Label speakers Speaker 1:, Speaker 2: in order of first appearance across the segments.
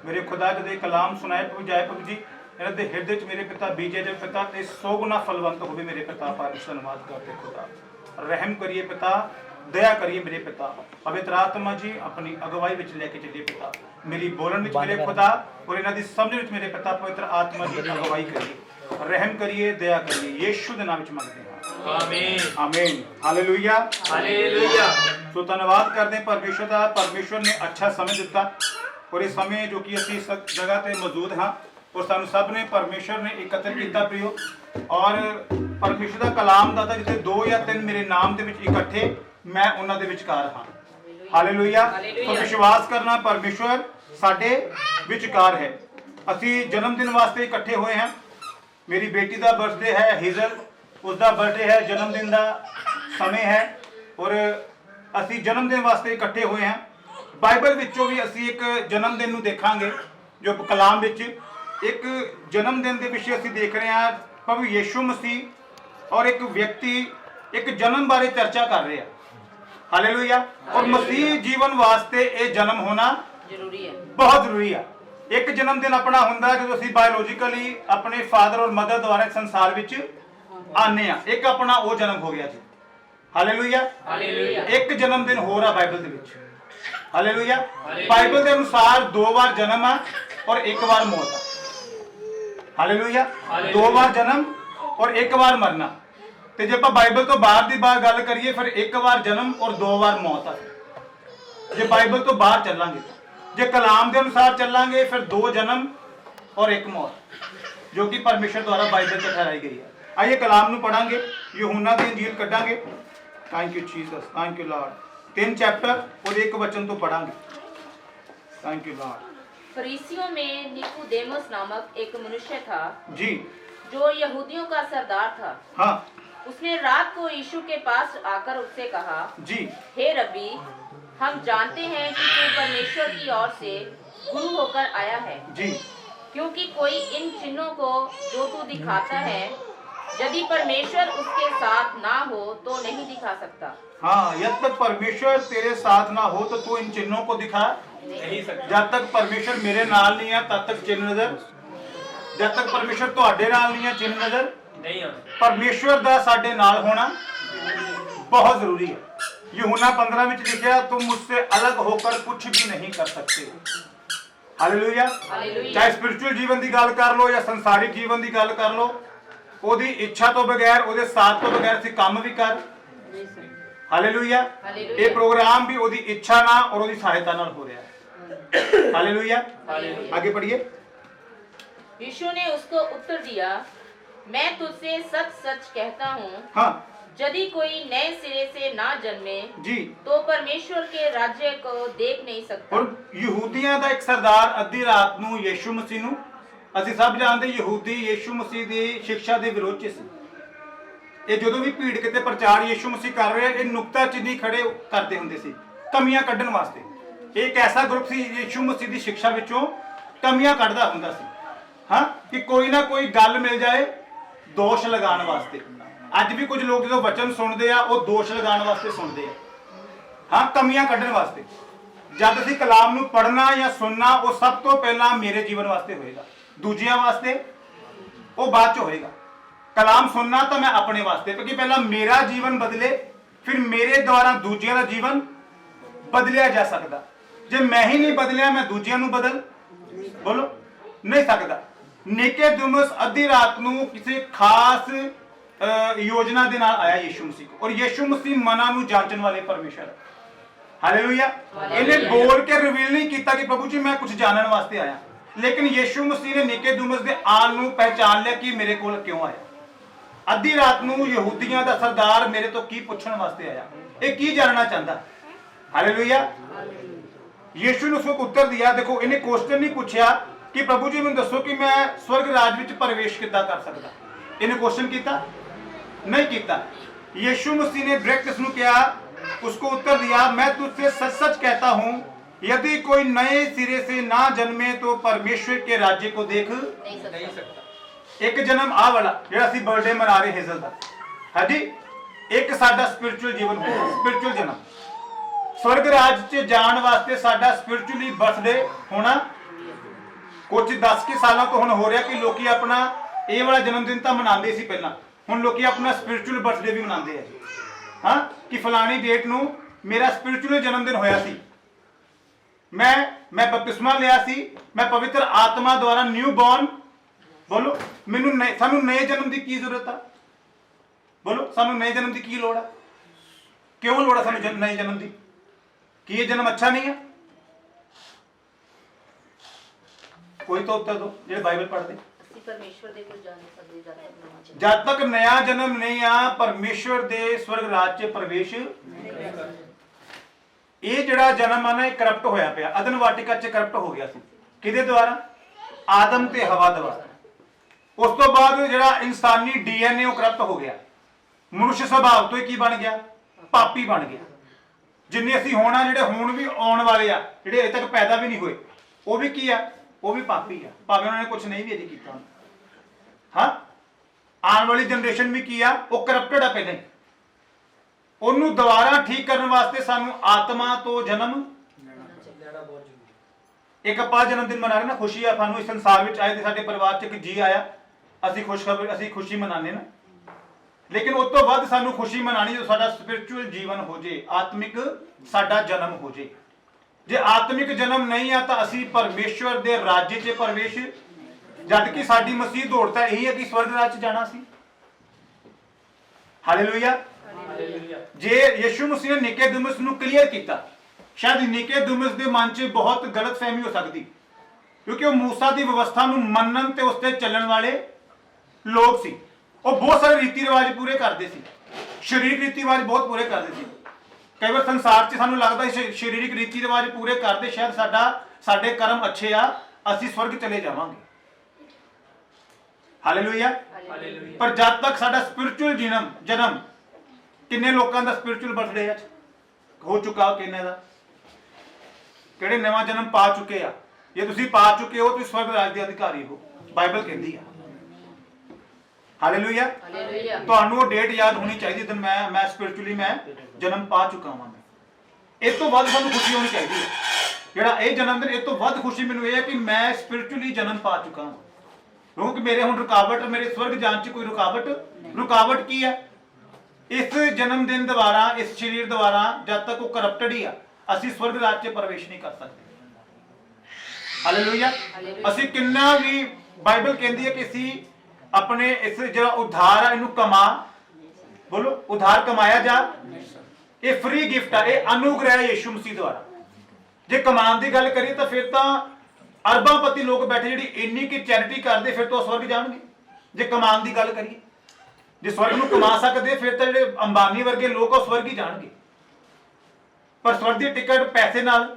Speaker 1: मेरे खुदा कदे कलाम सुनाए प्रभु जाए प्रभु जी इन्हां दे हृदय च मेरे पिता बीजे जब पिता ते 100 गुना फलवंत होवे मेरे पिता। पर धन्यवाद करते खुदा, रहम करिए पिता, दया करिए मेरे पिता। पवित्र आत्मा जी अपनी अगवाई विच लेके चलिए पिता, मेरी बोलन विच मेरे खुदा और इन्हां दी समझ विच मेरे पिता पवित्र आत्मा जी अगवाई करिए, रहम करिए, दया करिए, यीशु दे नाम विच मंगते हैं, आमीन आमीन। Hallelujah hallelujah. सो धन्यवाद करते हैं परमेश्वर का, परमेश्वर ने अच्छा समय दिता और इस समय जो कि असीं इस जगह ते मौजूद हाँ और सानू सब ने परमेश्वर ने एकत्र किया प्रियो। और परमेश्वर का कलाम दाता जिथे 2 या 3 मेरे नाम दे विच इकट्ठे मैं उन्हां दे विचकार हाँ। हालेलुया। तो विश्वास करना परमेश्वर साडे विचकार है। असीं जन्मदिन वास्ते इकट्ठे हुए हैं। मेरी बेटी का बर्थडे है हिजल, उसका बर्थडे है, जन्मदिन का समय है और असीं जन्मदिन वास्ते इकट्ठे हुए हैं। बाइबल विचों भी असीं एक जन्मदिन नूं देखांगे जो कलाम विच एक जन्मदिन के विषय असीं देख रहे हैं। प्रभु यीशु मसीह और एक व्यक्ति एक जन्म बारे चर्चा कर रहे हैं। हालेलुया। और मसीह जीवन वास्ते ये जन्म होना जरूरी है, बहुत जरूरी है। एक जन्मदिन अपना हुंदा जो असीं बायोलॉजिकली अपने फादर और मदर द्वारा संसार विच आने आ, एक अपना वो जन्म हो गया जी। हालेलुया। एक जन्मदिन हो रहा बाइबल दे विच। हालेलुया। बाइबल के अनुसार 2 बार जन्म है और 1 बार मौत है। हालेलुया। 2 बार जन्म और 1 बार मरना। तो जे आपां बाइबल तो बाहर की बात गल करिए फिर 1 बार जन्म और 2 बार मौत है। जे बाइबल तो बाहर चलांगे, जे कलाम के अनुसार चलांगे फिर 2 जन्म और 1 मौत जो कि परमेश्वर द्वारा बाइबल से ठहराई गई है। आइए कलाम नूं पढ़ांगे, यूहन्ना दी इंजील कढ़ांगे। Thank you Jesus, thank you Lord. 3 chapter और 1 वचन तो पढ़ांगे। Thank you Lord.
Speaker 2: फरीसियों में निकोदेमुस नामक एक मनुष्य था
Speaker 1: जी,
Speaker 2: जो यहूदियों का सरदार था।
Speaker 1: हाँ
Speaker 2: उसने रात को यीशु के पास आकर उससे कहा,
Speaker 1: जी,
Speaker 2: हे रब्बी, हम जानते हैं कि तू परमेश्वर की ओर से गुरु होकर आया है
Speaker 1: जी,
Speaker 2: क्योंकि कोई इन चिन्हों को जो तू दिखाता है यदि परमेश्वर उसके साथ ना हो तो नहीं दिखा सकता।
Speaker 1: हाँ, जब तक परमेश्वर तेरे साथ ना हो तो तू इन चिन्हों को दिखा नहीं सकता। जब तक परमेश्वर मेरे नाल नहीं है तब तक चिन्ह नजर, जब तक परमेश्वर तुहाडे नाल नहीं है चिन्ह नजर नहीं आते। परमेश्वर दा साडे नाल होना बहुत जरूरी है। यूहन्ना 15 में लिखा, तुम मुझसे अलग होकर कुछ भी नहीं कर सकते। हालेलुया। चाहे स्पिरिचुअल जीवन की गल कर लो या संसारिक जीवन की गल कर लो, ओदी इच्छा तो बगैर, ओदे साथ तो बगैर असीं काम भी कर। हालेलुया। ये प्रोग्राम भी ओदी इच्छा ना और ओदी सहायता नाल हो रहा है। हालेलुया। आगे पढ़िए।
Speaker 2: यीशु ने उसको उत्तर दिया, मैं तुझसे सच सच कहता हूँ,
Speaker 1: हाँ,
Speaker 2: यदि कोई नए सिरे से ना जन्मे
Speaker 1: जी
Speaker 2: तो परमेश्वर के राज्य को देख नहीं सकता।
Speaker 1: और यहूदियों का एक सरदार अद्धी रात नूं यीशु मसीह नूं, ਅਸੀਂ सब जानते यहूदी यीशु मसीह की शिक्षा के विरोध च सी। ये जो भी भीड़ किते प्रचार यीशु मसीह कर रहे हैं, नुकताचीनी खड़े करते होंगे सी कमियां कढ़न वास्ते। एक ऐसा ग्रुप सी यीशु मसीह की शिक्षा विचों कमियां कढ़दा हुंदा सी। हाँ, कि कोई ना कोई गल मिल जाए दोष लगाने वास्ते। अज भी कुछ लोग जो वचन सुनते हैं वो दोष लगाने वास्ते सुनते हैं। हाँ, कमियां कढ़न वास्ते। जब असीं कलाम नूं पढ़ना या सुनना वो सब तो पहला मेरे जीवन वास्ते होएगा, दूजियां वास्ते वो बाद च होएगा। कलाम सुनना तो मैं अपने वास्ते, क्योंकि पहला मेरा जीवन बदले फिर मेरे द्वारा दूजियां का जीवन बदलिया जा सकता। जे मैं ही नहीं बदलिया मैं दूजियां नूं बदल बोलो नहीं सकता। निकोदेमुस अद्धी रात नूं किसी खास योजना दे नाल आया यीशु मसीह को, और यीशु मसीह मना नूं जांचण वाले परमेश्वर है। हालेलुया। इन्हें बोल के रिवील नहीं किया कि प्रभु जी मैं कुछ जानने वास्ते आया, लेकिन यीशु मसीह ने निकोदेमुस दे आन नूं पहचान लिया कि मेरे कोल क्यों आया। अद्धी रात नूं यहूदियों का सरदार मेरे तो की पूछण वास्ते आया, ये की जानना चाहता। हालेलुया। यीशु ने उसको उत्तर दिया। देखो, इन्हें क्वेश्चन नहीं पूछा कि प्रभु जी मैं दसो कि मैं स्वर्ग राज में प्रवेश किद्दां कर सकदा। इन्हें क्वेश्चन किया नहीं किया। यीशु मसीह ने डायरेक्ट इसनूं कहा, उसको उत्तर दिया, मैं तुझसे सच सच कहता हूं यदि कोई नए सिरे से ना जन्मे तो परमेश्वर के राज्य को देख नहीं सकता। एक जन्म आ वाला जो असीं बर्थडे मना रहे हेजल का, हाँ जी, एक साडा स्पिरिचुअल जीवन हो, स्पिरिचुअल जन्म स्वर्ग राज च जाण वास्ते साडा स्पिरिचुअली बर्थडे होना ਕੁਝ 10 ਕੇ ਸਾਲਾਂ ਤੋਂ ਹੁਣ ਹੋ ਰਿਹਾ ਕਿ ਲੋਕੀ ਆਪਣਾ ਇਹ ਵਾਲਾ ਜਨਮ ਦਿਨ ਤਾਂ ਮਨਾਉਂਦੇ ਸੀ ਪਹਿਲਾਂ, ਹੁਣ ਲੋਕੀ ਆਪਣਾ ਸਪਿਰਿਚੁਅਲ ਬਰਥਡੇ ਵੀ ਮਨਾਉਂਦੇ ਆ ਹਾਂ, ਕਿ ਫਲਾਣੀ ਡੇਟ ਨੂੰ ਮੇਰਾ ਸਪਿਰਿਚੁਅਲ ਜਨਮ ਦਿਨ ਹੋਇਆ ਸੀ, ਮੈਂ ਬਪਤਿਸਮਾ ਲਿਆ ਸੀ, ਮੈਂ ਪਵਿੱਤਰ ਆਤਮਾ ਦੁਆਰਾ ਨਿਊ ਬੌਰਨ। ਬੋਲੋ ਮੈਨੂੰ ਸਾਨੂੰ ਨਏ ਜਨਮ ਦੀ ਕੀ ਜ਼ਰੂਰਤ ਆ? ਬੋਲੋ ਸਾਨੂੰ ਨਏ ਜਨਮ ਦੀ ਕੀ ਲੋੜ ਆ? ਕਿਉਂ ਲੋੜ ਆ ਸਾਨੂੰ ਨਏ ਜਨਮ ਦੀ? ਕੀ ਇਹ ਜਨਮ ਅੱਛਾ ਨਹੀਂ ਹੈ? ਕੋਈ ਤਾਂ ਉੱਤਰ ਦੋ ਜਿਹੜੇ ਬਾਈਬਲ ਪੜ੍ਹਦੇ।
Speaker 2: ਅਸੀਂ ਪਰਮੇਸ਼ਵਰ ਦੇ ਕੋਲ ਜਾ ਨਹੀਂ ਸਕਦੇ
Speaker 1: ਜਦ ਤੱਕ ਨया ਜਨਮ ਨਹੀਂ ਆ ਪਰਮੇਸ਼ਵਰ ਦੇ ਸਵਰਗ ਰਾਜ 'ਚ ਪ੍ਰਵੇਸ਼। ਇਹ ਜਿਹੜਾ ਜਨਮ ਆ ਨਾ ਇਹ ਕਰਪਟ ਹੋਇਆ ਪਿਆ, ਅਦਨ ਵਾਟਿਕਾ 'ਚ ਕਰਪਟ ਹੋ ਗਿਆ ਸੀ। ਕਿਹਦੇ ਦੁਆਰਾ? ਆਦਮ ਤੇ ਹਵਾ ਦੁਆਰਾ। ਉਸ ਤੋਂ ਬਾਅਦ ਜਿਹੜਾ ਇਨਸਾਨੀ ਡੀਐਨਏ ਉਹ ਕਰਪਟ ਹੋ ਗਿਆ, ਮਨੁੱਖ ਸੁਭਾਅ ਤੋਂ ਹੀ ਕੀ ਬਣ ਗਿਆ? ਪਾਪੀ ਬਣ ਗਿਆ। ਜਿੰਨੇ ਅਸੀਂ ਹੋਣਾ, ਜਿਹੜੇ ਹੁਣ ਵੀ ਆਉਣ ਵਾਲੇ ਆ, ਜਿਹੜੇ ਅਜੇ ਤੱਕ ਪੈਦਾ ਵੀ ਨਹੀਂ ਹੋਏ, ਉਹ ਵੀ ਕੀ ਆ? ਉਹ ਵੀ ਪਾਪੀ ਆ, ਭਾਵੇਂ ਉਹਨਾਂ ਨੇ ਕੁਝ ਨਹੀਂ ਵੀ ਅਜੇ ਕੀਤਾ। ਹਾਂ, ਆਉਣ ਵਾਲੀ ਜਨਰੇਸ਼ਨ ਵੀ ਕੀ ਆ? ਉਹ ਕਰਪਟਡ ਆ ਪਹਿਲਾਂ ਹੀ। ਉਹਨੂੰ ਦੁਬਾਰਾ ਠੀਕ ਕਰਨ ਵਾਸਤੇ ਸਾਨੂੰ ਆਤਮਾ ਤੋਂ ਜਨਮ। ਇੱਕ ਆਪਾਂ ਜਨਮ ਦਿਨ ਮਨਾ ਰਹੇ ਨਾ, ਖੁਸ਼ੀ ਆ ਸਾਨੂੰ ਇਸ ਸੰਸਾਰ ਵਿੱਚ ਆਏ ਤੇ ਸਾਡੇ ਪਰਿਵਾਰ 'ਚ ਇੱਕ ਜੀ ਆਇਆ, ਅਸੀਂ ਅਸੀਂ ਖੁਸ਼ੀ ਮਨਾਉਂਦੇ ਨਾ। ਲੇਕਿਨ ਉਸ ਤੋਂ ਵੱਧ ਸਾਨੂੰ ਖੁਸ਼ੀ ਮਨਾਣੀ ਜੋ ਸਾਡਾ ਸਪਿਰਿਚੁਅਲ ਜੀਵਨ ਹੋ ਜੇ, ਆਤਮਿਕ ਸਾਡਾ ਜਨਮ ਹੋ ਜੇ। ਜੇ ਆਤਮਿਕ ਜਨਮ ਨਹੀਂ ਆ ਤਾਂ ਅਸੀਂ ਪਰਮੇਸ਼ਵਰ ਦੇ ਰਾਜ 'ਚ ਪ੍ਰਵੇਸ਼, ਜਦ ਕਿ ਸਾਡੀ ਮਸੀਹ ਦੌੜ ਤਾਂ ਇਹੀ ਹੈ ਕਿ ਸਵਰਗ ਰਾਜ 'ਚ ਜਾਣਾ ਸੀ। ਹਾਲੇਲੂਇਆ। ਜੇ ਯਿਸੂ ਮਸੀਹ ਨੇ ਨਿਕੋਦੇਮਸ ਨੂੰ ਕਲੀਅਰ ਕੀਤਾ, ਸ਼ਾਇਦ ਨਿਕੋਦੇਮਸ ਦੇ ਮਨ 'ਚ ਬਹੁਤ ਗਲਤਫਹਿਮੀ ਹੋ ਸਕਦੀ, ਕਿਉਂਕਿ ਉਹ ਮੂਸਾ ਦੀ ਵਿਵਸਥਾ ਨੂੰ ਮੰਨਣ ਤੇ ਉਸ ਤੇ ਚੱਲਣ ਵਾਲੇ ਲੋਕ ਸੀ। ਉਹ ਬਹੁਤ ਸਾਰੇ ਰੀਤੀ ਰਿਵਾਜ ਪੂਰੇ ਕਰਦੇ ਸੀ, ਸਰੀਰਕ ਰੀਤੀ ਰਿਵਾਜ ਬਹੁਤ ਪੂਰੇ ਕਰਦੇ ਸੀ। ਕਈ ਵਾਰ ਸੰਸਾਰ 'ਚ ਸਾਨੂੰ ਲੱਗਦਾ ਸਰੀਰਕ ਰੀਤੀ ਰਿਵਾਜ ਪੂਰੇ ਕਰਦੇ ਸ਼ਾਇਦ ਸਾਡੇ ਕਰਮ ਅੱਛੇ ਆ, ਅਸੀਂ ਸਵਰਗ ਚਲੇ ਜਾਵਾਂਗੇ। ਹਾਲੇਲੂਇਆ। ਪਰ ਜਦ ਤੱਕ ਸਾਡਾ ਸਪਿਰਿਚੁਅਲ ਜਨਮ, ਕਿੰਨੇ ਲੋਕਾਂ ਦਾ ਸਪਿਰਿਚੁਅਲ ਬਰਥਡੇ ਅੱਜ ਹੋ ਚੁੱਕਾ? ਕਿੰਨੇ ਦਾ? ਕਿਹੜੇ ਨਵਾਂ ਜਨਮ ਪਾ ਚੁੱਕੇ ਆ? ਜੇ ਤੁਸੀਂ ਪਾ ਚੁੱਕੇ ਹੋ ਤੁਸੀਂ ਸਵਰਗ ਰਾਜ ਦੇ ਅਧਿਕਾਰੀ ਹੋ, ਬਾਈਬਲ ਕਹਿੰਦੀ ਆ। ਹਾਲੇਲੂਇਆ। ਤੁਹਾਨੂੰ ਉਹ ਡੇਟ ਯਾਦ ਹੋਣੀ ਚਾਹੀਦੀ ਦਿਨ ਮੈਂ ਸਪਿਰਿਚੁਅਲੀ ਮੈਂ ਜਨਮ ਪਾ ਚੁੱਕਾ ਹਾਂ। ਇਸ ਤੋਂ ਵੱਧ ਸਾਨੂੰ ਖੁਸ਼ੀ ਹੋਣੀ ਚਾਹੀਦੀ ਹੈ। ਜਿਹੜਾ ਇਹ ਜਨਮ ਦਿਨ, ਇਸ ਤੋਂ ਵੱਧ ਖੁਸ਼ੀ ਮੈਨੂੰ ਇਹ ਹੈ ਕਿ ਮੈਂ ਸਪਿਰਿਚੁਅਲੀ ਜਨਮ ਪਾ ਚੁੱਕਾ ਹਾਂ। ਕਿਉਂਕਿ ਮੇਰੇ ਹੁਣ ਰੁਕਾਵਟ, ਮੇਰੇ ਸਵਰਗ ਜਾਣ 'ਚ ਕੋਈ ਰੁਕਾਵਟ ਕੀ ਹੈ? ਇਸ ਜਨਮ ਦਿਨ ਦੁਆਰਾ, ਇਸ ਸਰੀਰ ਦੁਆਰਾ ਜਦ ਤੱਕ ਉਹ ਕਰਪਟਡ ਹੀ ਆ, ਅਸੀਂ ਸਵਰਗ ਰਾਜ 'ਚ ਪ੍ਰਵੇਸ਼ ਨਹੀਂ ਕਰ ਸਕਦੇ। ਹਾਲੇਲੂਇਆ। ਅਸੀਂ ਕਿੰਨਾ ਵੀ, ਬਾਈਬਲ ਕਹਿੰਦੀ ਹੈ ਕਿ ਅਸੀਂ ਆਪਣੇ ਇਸ ਜਿਹੜਾ ਉਧਾਰ ਆ ਇਹਨੂੰ ਕਮਾ, ਬੋਲੋ ਉਧਾਰ ਕਮਾਇਆ ਜਾ। ਇਹ ਫ੍ਰੀ ਗਿਫਟ ਆ, ਇਹ ਅਨੁਗ੍ਰਹਿ ਹੈ ਯਿਸੂ ਮਸੀਹ ਦੁਆਰਾ। ਜੇ ਕਮਾਉਣ ਦੀ ਗੱਲ ਕਰੀਏ ਤਾਂ ਫਿਰ ਤਾਂ ਅਰਬਾਂਪਤੀ ਲੋਕ ਬੈਠੇ ਜਿਹੜੀ ਇੰਨੀ ਕਿ ਚੈਰਿਟੀ ਕਰਦੇ, ਫਿਰ ਤੋਂ ਸਵਰਗ ਜਾਣਗੇ। ਜੇ ਕਮਾਉਣ ਦੀ ਗੱਲ ਕਰੀਏ, ਜੇ ਸਵਰਗ ਨੂੰ ਕਮਾ ਸਕਦੇ ਫਿਰ ਤਾਂ ਜਿਹੜੇ ਅੰਬਾਨੀ ਵਰਗੇ ਲੋਕ ਉਹ ਸਵਰਗ ਹੀ ਜਾਣਗੇ। ਪਰ ਸਵਰਗ ਦੀ ਟਿਕਟ ਪੈਸੇ ਨਾਲ,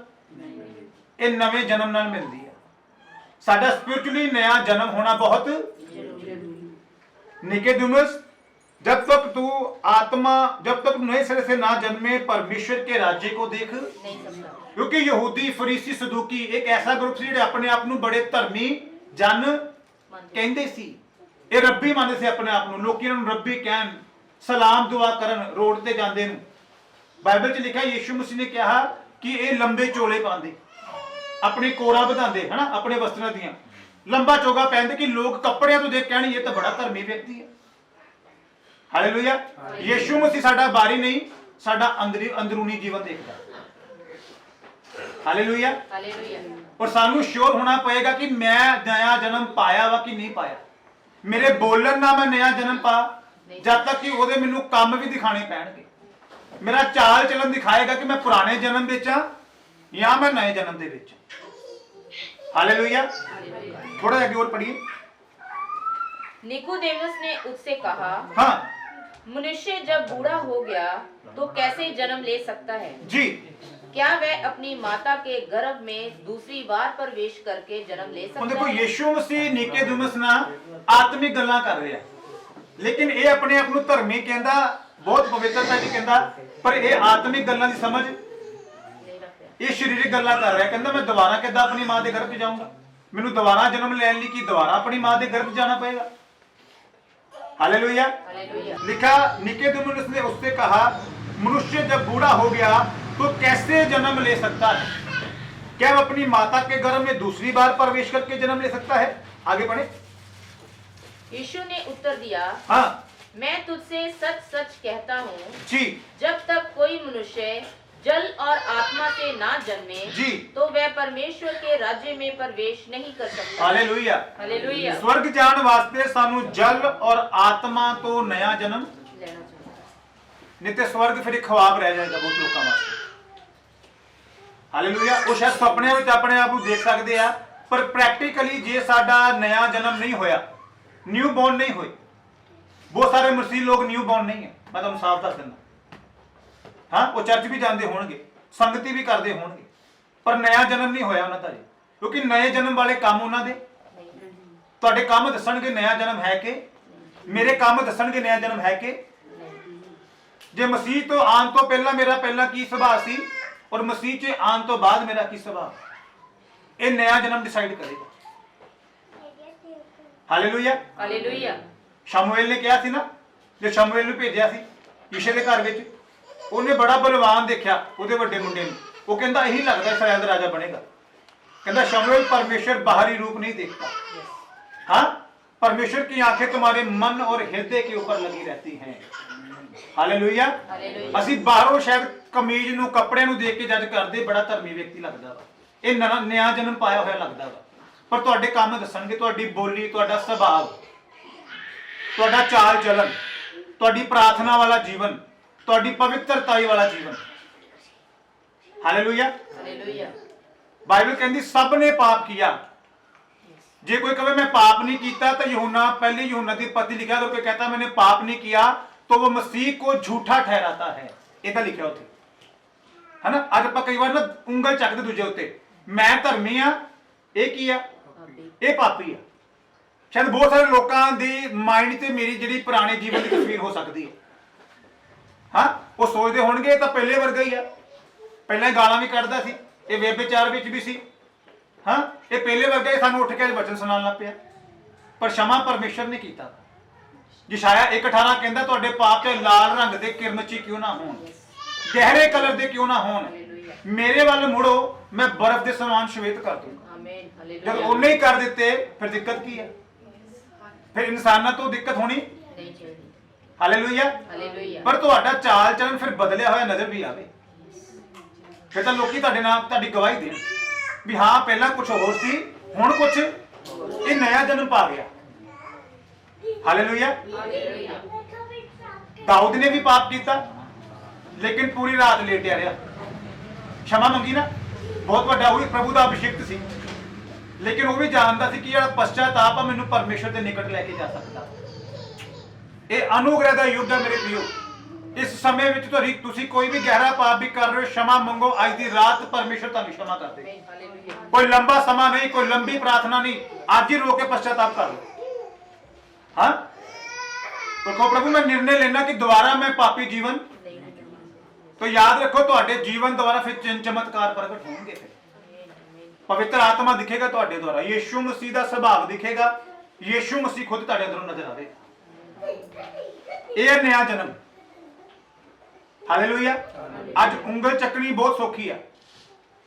Speaker 1: ਇਹ ਨਵੇਂ ਜਨਮ ਨਾਲ ਮਿਲਦੀ ਹੈ। ਸਾਡਾ ਸਪਿਰਿਚੁਅਲੀ ਨया जन्म होना बहुत निकोदेमुस, जब तक तू नए सिरे से ना जन्मे परमेश्वर के राज्य को देख नहीं सकता। क्योंकि यहूदी, फरीसी, सदूकी एक ऐसा ग्रुप सी जिहड़े अपने आप नूं बड़े धर्मी जन कहंदे सी। ये रब्बी मानदे सी अपने आप नूं, लोकी इन्हां नूं रब्बी कहन, सलाम दुआ करन रोड ते जांदे नूं। बाइबल च लिखा यीशु मसीह ने कहा कि ये लंबे चोले पांदे, अपनी कोरा ਵਧਾਉਂਦੇ है ना, अपने वस्त्रां ਦੀਆਂ लंबा चोगा पहनते कि लोग कपड़िਆਂ ਤੋਂ देख कहण ये तो बड़ा धर्मी व्यक्ति है। हालेलुया। यीशु मसीह साडा बाहरी नहीं, साडा अंदरूनी जीवन देखदा। हालेलुया। और सानू श्योर होना पएगा कि मैं नया जन्म पाया वा कि नहीं पाया। मेरे बोलन ना मैं नया जन्म पा, जब तक कि ਉਹਦੇ ਮੈਨੂੰ ਕੰਮ ਵੀ ਦਿਖਾਣੇ ਪੈਣਗੇ। मेरा चाल चलन दिखाएगा कि मैं पुराने जन्म ਵਿੱਚ ਆ या मैं नए जन्म ਦੇ ਵਿੱਚ। हालेलुया। थोड़ा आगे और पढ़िए।
Speaker 2: निकोदेमुस ने उससे कहा,
Speaker 1: हाँ,
Speaker 2: मनुष्य जब बूढ़ा हो गया तो कैसे जन्म ले सकता है?
Speaker 1: जी।
Speaker 2: क्या वह अपनी माता के गर्भ में दूसरी बार प्रवेश करके जन्म ले सकता
Speaker 1: देखो
Speaker 2: है?
Speaker 1: यीशु मसीह निकोदेमुस ना आत्मिक गल्लां कर रहे हैं, लेकिन ये अपने आप ਨੂੰ ਧਰਮੀ ਕਹਿੰਦਾ, बहुत पवित्रता जी कहता, पर ये आत्मिक गल्लां ਦੀ समझ, ये शरीरिक गल्लां कर रहा है। कहता मैं दोबारा किद्दां अपनी मां ਦੇ ਗਰਭ 'ਚ ਜਾਊਂਗਾ? ਮੈਨੂੰ ਦੁਬਾਰਾ ਜਨਮ ਲੈਣ ਲਈ ਕੀ ਦੁਬਾਰਾ ਆਪਣੀ ਮਾਂ ਦੇ ਗਰਭ 'ਚ ਜਾਣਾ ਪਏਗਾ? हालेलुया। लिखा निकोदेमुस ने उससे कहा, मनुष्य जब बूढ़ा हो गया तो कैसे जन्म ले सकता है? क्या वह अपनी माता के गर्भ में दूसरी बार प्रवेश करके जन्म ले सकता है? आगे बढ़े।
Speaker 2: यीशु ने उत्तर दिया,
Speaker 1: हाँ
Speaker 2: मैं तुझसे सच सच कहता हूँ,
Speaker 1: जी
Speaker 2: जब तक कोई मनुष्य जल और आत्मा से ना जन्मे
Speaker 1: जी,
Speaker 2: तो वह परमेश्वर के राज्य में प्रवेश नहीं कर सकता।
Speaker 1: हालेलुया।
Speaker 2: हालेलुया।
Speaker 1: स्वर्ग जान वास्ते सानू जल और आत्मा तो नया जन्म
Speaker 2: लेना चाहिए।
Speaker 1: नहीं तो स्वर्ग फिर एक ख्वाब रह जाएगा बहुत लोगों वास्ते। हालेलुया। वो शायद सुपने में अपने आप को देख सकते हैं, पर प्रैक्टिकली जे साडा नया जन्म नहीं होया, न्यू बॉर्न नहीं हुई, बहुत सारे मसीह लोग न्यू बॉर्न नहीं है, मैं तुम साफ दस दिना। हाँ, वो चर्च भी जाते होंगे, संगति भी करते होंगे, पर नया जन्म नहीं होया उन्होंने, क्योंकि नए जन्म वाले काम उन्होंने तुहाडे काम दसणगे नया जन्म है कि, मेरे काम दसणगे नया जन्म है कि। जे मसीह तो आन तो पहला मेरा पहला की सुभाव सी और मसीह च आन तो बाद मेरा की सुभाव, ये नया जन्म डिसाइड करेगा। हालेलुया।
Speaker 2: हालेलुया।
Speaker 1: शमूएल ने कहा सी ना, जो शमूएल ਨੂੰ ਭੇਜਿਆ ਸੀ ਯਿਸ਼ੇ ਦੇ ਘਰ ਵਿੱਚ, ਉਹਨੇ ਬੜਾ ਬਲਵਾਨ ਦੇਖਿਆ ਉਹਦੇ ਵੱਡੇ ਮੁੰਡੇ ਨੂੰ, ਉਹ ਕਹਿੰਦਾ ਇਹੀ ਲੱਗਦਾ ਇਸਰਾਇਲ ਦਾ ਰਾਜਾ ਬਣੇਗਾ। ਕਹਿੰਦਾ शमूएल परमेश्वर बाहरी रूप नहीं देखता, हाँ परमेश्वर की आंखें तुम्हारे मन और हृदय के ऊपर लगी रहती हैं। हालेलुया। ਅਸੀਂ ਬਾਹਰੋਂ ਸ਼ਾयਦ ਕਮੀਜ਼ ਨੂੰ ਕੱਪੜੇ ਨੂੰ ਦੇਖ ਕੇ ਜੱਜ ਕਰਦੇ ਬੜਾ ਧਰਮੀ ਵਿਅਕਤੀ ਲੱਗਦਾ ਵਾ, ਇਹ ਨਵਾਂ ਜਨਮ ਪਾਇਆ ਹੋਇਆ ਲੱਗਦਾ ਵਾ, ਪਰ ਤੁਹਾਡੇ ਕੰਮ ਦੱਸਣਗੇ, ਤੁਹਾਡੀ ਬੋਲੀ, ਤੁਹਾਡਾ ਸੁਭਾਅ, ਤੁਹਾਡਾ ਚਾਲ ਚਲਨ, ਤੁਹਾਡੀ ਪ੍ਰਾਰਥਨਾ ਵਾਲਾ ਜੀਵਨ, ਤੁਹਾਡੀ ਪਵਿੱਤਰਤਾਈ ਵਾਲਾ ਜੀਵਨ। ਹਾਲੇਲੂਇਆ।
Speaker 2: हालेलुया।
Speaker 1: बाइबल कहती सब ने पाप किया। जे कोई कहे मैं पाप नहीं किया तो यूहन्ना पहली यूहन्ना की पत्री लिखा, अगर कोई कहता मैंने पाप नहीं किया तो वो मसीह को झूठा ठहराता है, इदा लिखा उसे, है ना। अज आप कई बार ना उंगल चकते दूजे उत्ते, मैं धर्मी हाँ, ये की आ, ये पापी है। शायद बहुत सारे लोगों की माइंड से मेरी जी पुराने जीवन की तस्वीर हो सकती है। हाँ, वो सोचते होंगे तो पहले वर्गा ही है, पहले गालां भी कढ़दा सी, ये व्यभिचार विच भी सी, हाँ ये पहले वर्गा ही सानू उठ के वचन सुनान लग पिया, पर क्षमा परमेश्वर ने कीता। यशाया 1:18 कहंदा तुहाडे पाप चाहे लाल रंग दे किरमची क्यों ना होण, गहरे कलर दे क्यों ना होण, मेरे वाल मुड़ो मैं बर्फ दे समान श्वेत कर दूंगा।
Speaker 2: आमीन।
Speaker 1: जब
Speaker 2: हालेलुया।
Speaker 1: उन्हें ही कर देते फिर दिक्कत की है, फिर इंसाना तो दिक्कत होनी।
Speaker 2: नहीं चाहिए।
Speaker 1: हालेलुया।
Speaker 2: हालेलुया।
Speaker 1: पर तुहाडा चाल चलन फिर बदलिया होया नजर भी आवे, फिर तो लोग तुहाडे नाल तुहाडी गवाही देण भी हाँ पहला कुछ होर सी, हुण कुछ ये नया जन्म पा गया। हालेलुया।
Speaker 2: हालेलुया।
Speaker 1: दाऊद ने भी पाप किया लेकिन पूरी रात लेटिया रहा, क्षमा मंगी ना, बहुत बड़ा हुई प्रभु का अभिषिक्त सी, लेकिन वो भी जानता सी कि ਜਿਹੜਾ पश्चाताप है मैनू परमेश्वर के निकट लेके जा सकता। ये अनुग्रह का युग है मेरे प्रियो। इस समय ਵਿੱਚ ਤੁਸੀਂ कोई भी गहरा पाप भी कर रहे हो, क्षमा मंगो, आज की रात परमेश्वर ਤੁਹਾਨੂੰ क्षमा कर दे।
Speaker 2: हालेलुया।
Speaker 1: कोई लंबा समय नहीं, कोई लंबी प्रार्थना नहीं, आज ही रो के पश्चाताप कर लो। हाँ, देखो प्रभु मैं निर्णय लेना कि दोबारा मैं पापी जीवन, तो याद रखो ਤੁਹਾਡੇ जीवन दोबारा फिर चिन्ह चमत्कार प्रकट होंगे, फिर पवित्र आत्मा दिखेगा ਤੁਹਾਡੇ द्वारा, यीशु मसीह का स्वभाव दिखेगा, यीशु मसीह खुद ਤੁਹਾਡੇ अंदरों नजर आएगा। ये नया जन्म। हालेलुया। आज उंगल चकनी बहुत सौखी है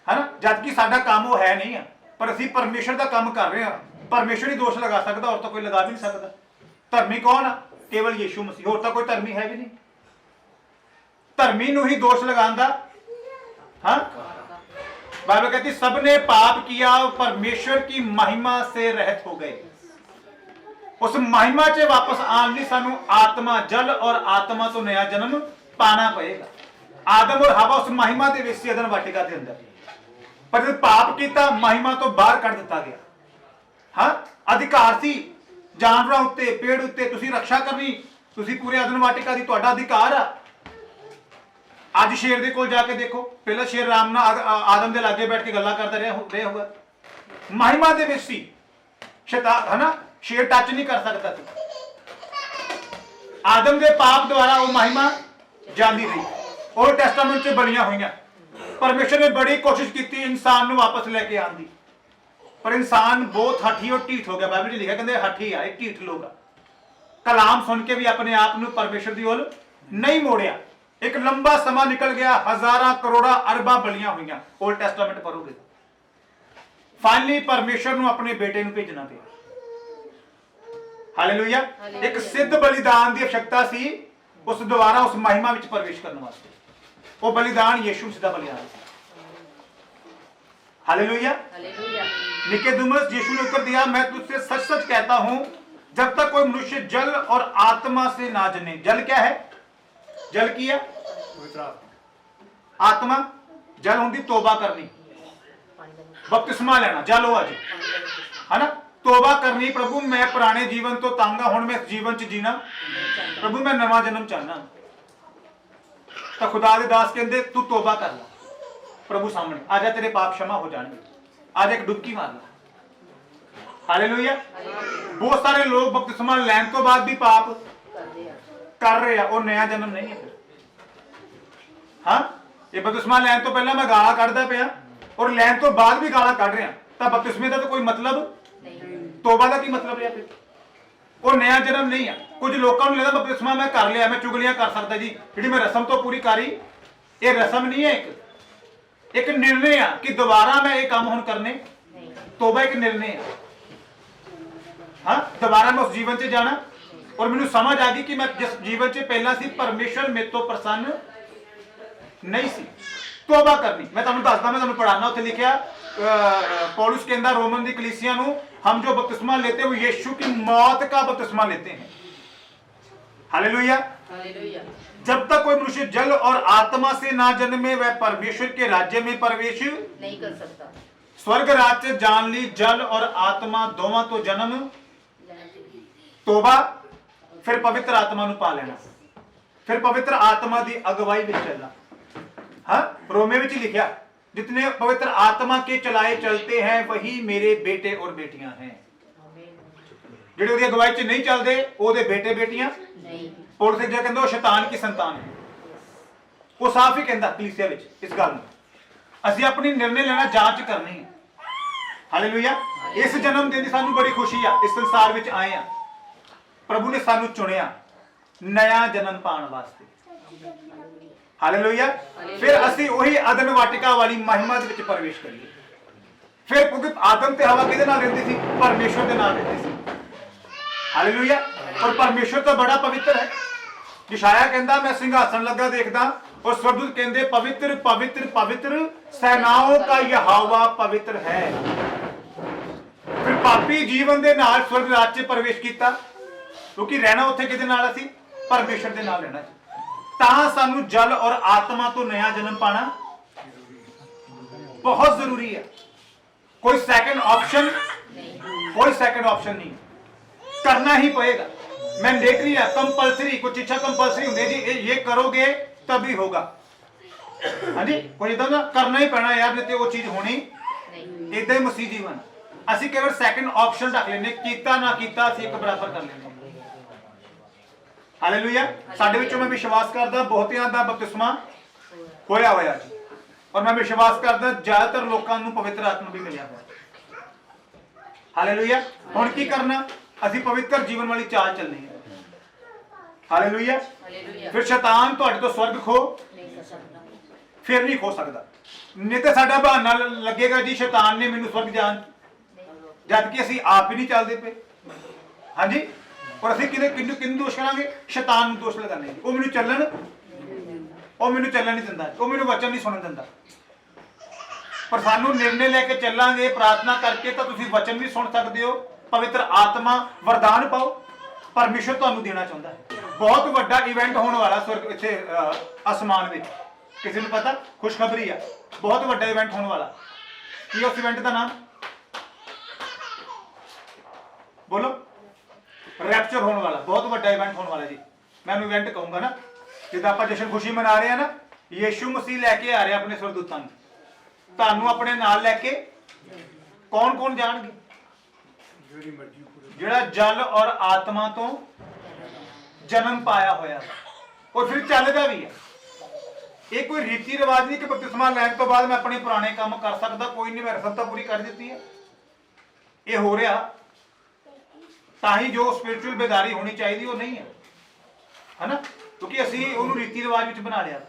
Speaker 1: ना, जबकि साडा काम वो है नहीं है, पर असीं परमेश्वर का काम कर रहे हैं। परमेश्वर ही दोष लगा सकता, और तो कोई लगा भी नहीं सकता। धर्मी कौन है? केवल यीशु मसीह, और तो कोई धर्मी है भी नहीं। धर्मी नूं ही दोष लगांदा। हाँ, बाइबल कहती सबने पाप किया, परमेश्वर की महिमा से रहित हो गए। उस महिमा से वापस आने लिए सानू आत्मा, जल और आत्मा तो नया जन्म पाना पड़ेगा। आदम और हवा उस महिमा के विच अदन वाटिका के अंदर, पर जब पाप किया महिमा तो बाहर कर दिता गया। हाँ, अधिकार सी जानवरों उत्ते, पेड़ उत्ते तुसी रक्षा करनी, तुसी पूरे अदन वाटिका दी तुहाडा अधिकार आ। अज शेर दे कोल जाके देखो, पहला शेर राम नाल आदम दे लागे बैठ के गल्लां करदा रहा होगा, महिमा दे विच सी, शैतान है ना, शेर टच नहीं कर सकता था। आदम के पाप द्वारा वो महिमा जाती रही, और टेस्टामेंट से बनिया हुई। परमेश्वर ने बड़ी कोशिश की इंसान को वापस लेके आने की, पर इंसान बहुत हठी और ढीठ हो गया। बाइबल में लिखा कहते हठी आ, एक ढीठ लोग कलाम सुन के भी अपने आप को परमेश्वर की ओर नहीं मोड़िया। एक लंबा समा निकल गया, हजारा करोड़ा अरबा बलियां हुई। ओल्ड टेस्टामेंट पढ़ोगे ਫਾਈਨਲੀ ਪਰਮੇਸ਼ਰ ਨੂੰ ਆਪਣੇ ਬੇਟੇ ਨੂੰ ਭੇਜਣਾ ਪਿਆ। ਹਾਲੇਲੂਇਆ। ਇੱਕ ਸਿੱਧ ਬਲੀਦਾਨ ਦੀ आवश्यकता ਸੀ ਉਸ ਦੁਆਰਾ ਉਸ ਮਹਿਮਾ ਵਿੱਚ ਪ੍ਰਵੇਸ਼ ਕਰਨ ਵਾਸਤੇ। ਉਹ ਬਲੀਦਾਨ ਯीशु मसीह ਦਾ ਬਲੀਦਾਨ ਸੀ। हालेलुया। निकोदेमुस यीशु ने उत्तर दिया, मैं तुझसे सच सच कहता हूं, जब तक कोई मनुष्य जल और आत्मा से ना जने। जल क्या है? जल की है आत्मा। जल होंगी तौबा करनी, बपतिस्मा लेना, जल हो आज है ना। तौबा करनी, प्रभु मैं पुराने जीवन तो तंग हाँ, हुण मैं इस जीवन च जीना, प्रभु मैं नवा जन्म चाहना। तो खुदा दे दास कहते तू तौबा कर ला प्रभु सामने, आजा तेरे पाप क्षमा हो जाएंगे, आज एक डुबकी मार ला। हालेलुया। बहुत सारे लोग बपतिस्मा लैन तो बाद भी पाप कर रहे हैं, और नया जन्म नहीं है फिर। हाँ, ये बपतिस्मा लैन तो पहला मैं गाला कढ़दा पिया और लैन तो बाद भी गाला कढ़ रहा, तो बपतिस्मे का तो कोई मतलब, तौबा का की मतलब है फिर? और नया जन्म नहीं है। कुछ लोगों को लगता बपतिस्मा मैं कर लिया, मैं चुगलियां कर सकता जी, जी मैं रस्म तो पूरी करी। ये रस्म नहीं है, एक निर्णय है कि दोबारा मैं ये काम हुण करने। तौबा एक निर्णय है। हाँ, दोबारा मैं उस जीवन से जाना, और मैनू समझ आ गई कि मैं जिस जीवन से पहला सी परमेश्वर मेरे तो प्रसन्न नहीं सी। तौबा करनी, मैं तुहानू दसदा, मैं तुहानू पढ़ाना, उत्थे लिखिया पौलुस कहंदा रोमन दी कलीसिया नू, हम जो बपतिस्मा लेते हैं वो यीशु की मौत का बपतिस्मा लेते हैं। हालेलुया। जब तक कोई मनुष्य जल और आत्मा से ना जन्मे वह परमेश्वर के राज्य में प्रवेश
Speaker 2: नहीं कर सकता।
Speaker 1: स्वर्ग राज्य जान ली, जल और आत्मा दोवां तो जन्म, तौबा, फिर पवित्र आत्मा नू पा लेना, फिर पवित्र आत्मा की अगवाई में चलना। हाँ, रोमे में लिखा, जितने पवित्र आत्मा के चलाए चलते हैं वही मेरे बेटे और बेटियां हैं। जिहड़े उहदी अगवाई च नहीं चलते ओहदे बेटे बेटियां नहीं। पौलुस जो कहंदा वो शैतान की संतान है, वो साफ ही कहंदा कलीसिया विच इस गल नूं। असीं अपनी निर्णय लेना, जांच करनी है। हालेलुया। इस जन्म दिन दी सानूं बड़ी खुशी आ, इस संसार विच आए आ, प्रभु ने सानूं चुनिया नया जन्म पाने वास्ते। हालेलुया। फिर असीं ओही अदन वाटिका वाली महिमा दे विच प्रवेश करिए। फिर क्योंकि आदम ते हवा किहदे नाल रहंदी सी? परमेश्वर दे नाल रहंदी सी। हालेलुया। और परमेश्वर तो बड़ा पवित्र है। यशाया कहता मैं सिंहासन लगा देखदा और स्वर्गदूत कहते पवित्र पवित्र पवित्र सेनाओं का यहोवा पवित्र है। फिर पापी जीवन दे नाल स्वर्ग राज च प्रवेश किया, क्योंकि रहना उत्थे किहदे नाल असीं परमेश्वर दे नाल रहना। तां सानू जल और आत्मा तो नया जन्म पाना बहुत जरूरी है। कोई सेकंड ऑप्शन, कोई सेकंड ऑप्शन नहीं, करना ही पड़ेगा। मैं देख रही है कंपल्सरी, कुछ इच्छा कंपल्सरी होती है जी, ये करोगे तभी होगा। हाँ जी, कोई इधर ना करना ही पैना यार, नहीं तो वो चीज होनी इदा ही। मसीह जीवन असी केवल सेकंड ऑप्शन रख लेने, कीता ना कीता असी एक बराबर कर लेने। हालेलुया। साडे विचों मैं विश्वास करदा बहुतियां दा बपतिस्मा होया होया जी, और मैं विश्वास करदा ज्यादातर लोकां नूं पवित्र आत्मा भी मिलिया होया। हालेलुया। हुण की करना? असी पवित्र जीवन वाली चाल चलनी है। हालेलुया। फिर शैतान तुहाडे तो स्वर्ग खो फिर नहीं खो सकता। नहीं तो साडा बहाना लगेगा जी शैतान ने मैनू स्वर्ग जान, जबकि असी आप ही नहीं चलते पे। हाँ जी, और असी किन्नू दोष करांगे? शैतान नूं दोष लगाने। वो मैनू चलन नहीं दिंदा, वो मैनू वचन नहीं सुनन दिंदा। पर सानू निर्णय लेके चलांगे प्रार्थना करके, तो तुसीं वचन भी सुन सकते हो। पवित्र आत्मा वरदान पाओ, परमेश्वर तुहानू देना चाहता है। बहुत बड़ा इवेंट होने वाला स्वर्ग इत्थे आसमान में, किसी को पता? खुशखबरी है, बहुत बड़ा इवेंट होने वाला। की उस इवेंट का नाम बोलो? रैप्चर होने वाला, बहुत बड़ा इवेंट होने वाला जी। मैं इवेंट कहूंगा ना, जिद्दां आपां जश्न खुशी मना रहे हैं ना, यीशु मसीह लैके आ रहे अपने स्वर्गदूतां नूं, तुहानू अपने नाल लैके। कौन कौन जाणगे? जिहड़ा जल और आत्मा तो जन्म पाया होया, और फिर चलदा भी है। ये कोई रीति रिवाज नहीं कि बपतिस्मा लैण तो बाद मैं अपने पुराने काम कर सकता, कोई नहीं, मैं रस्म तो पूरी कर दी है। ये हो रहा ताही जो स्पिरिचुअल बेदारी होनी चाहिए वो नहीं है ना, क्योंकि असी उन्होंने रीति रिवाज में बना लिया।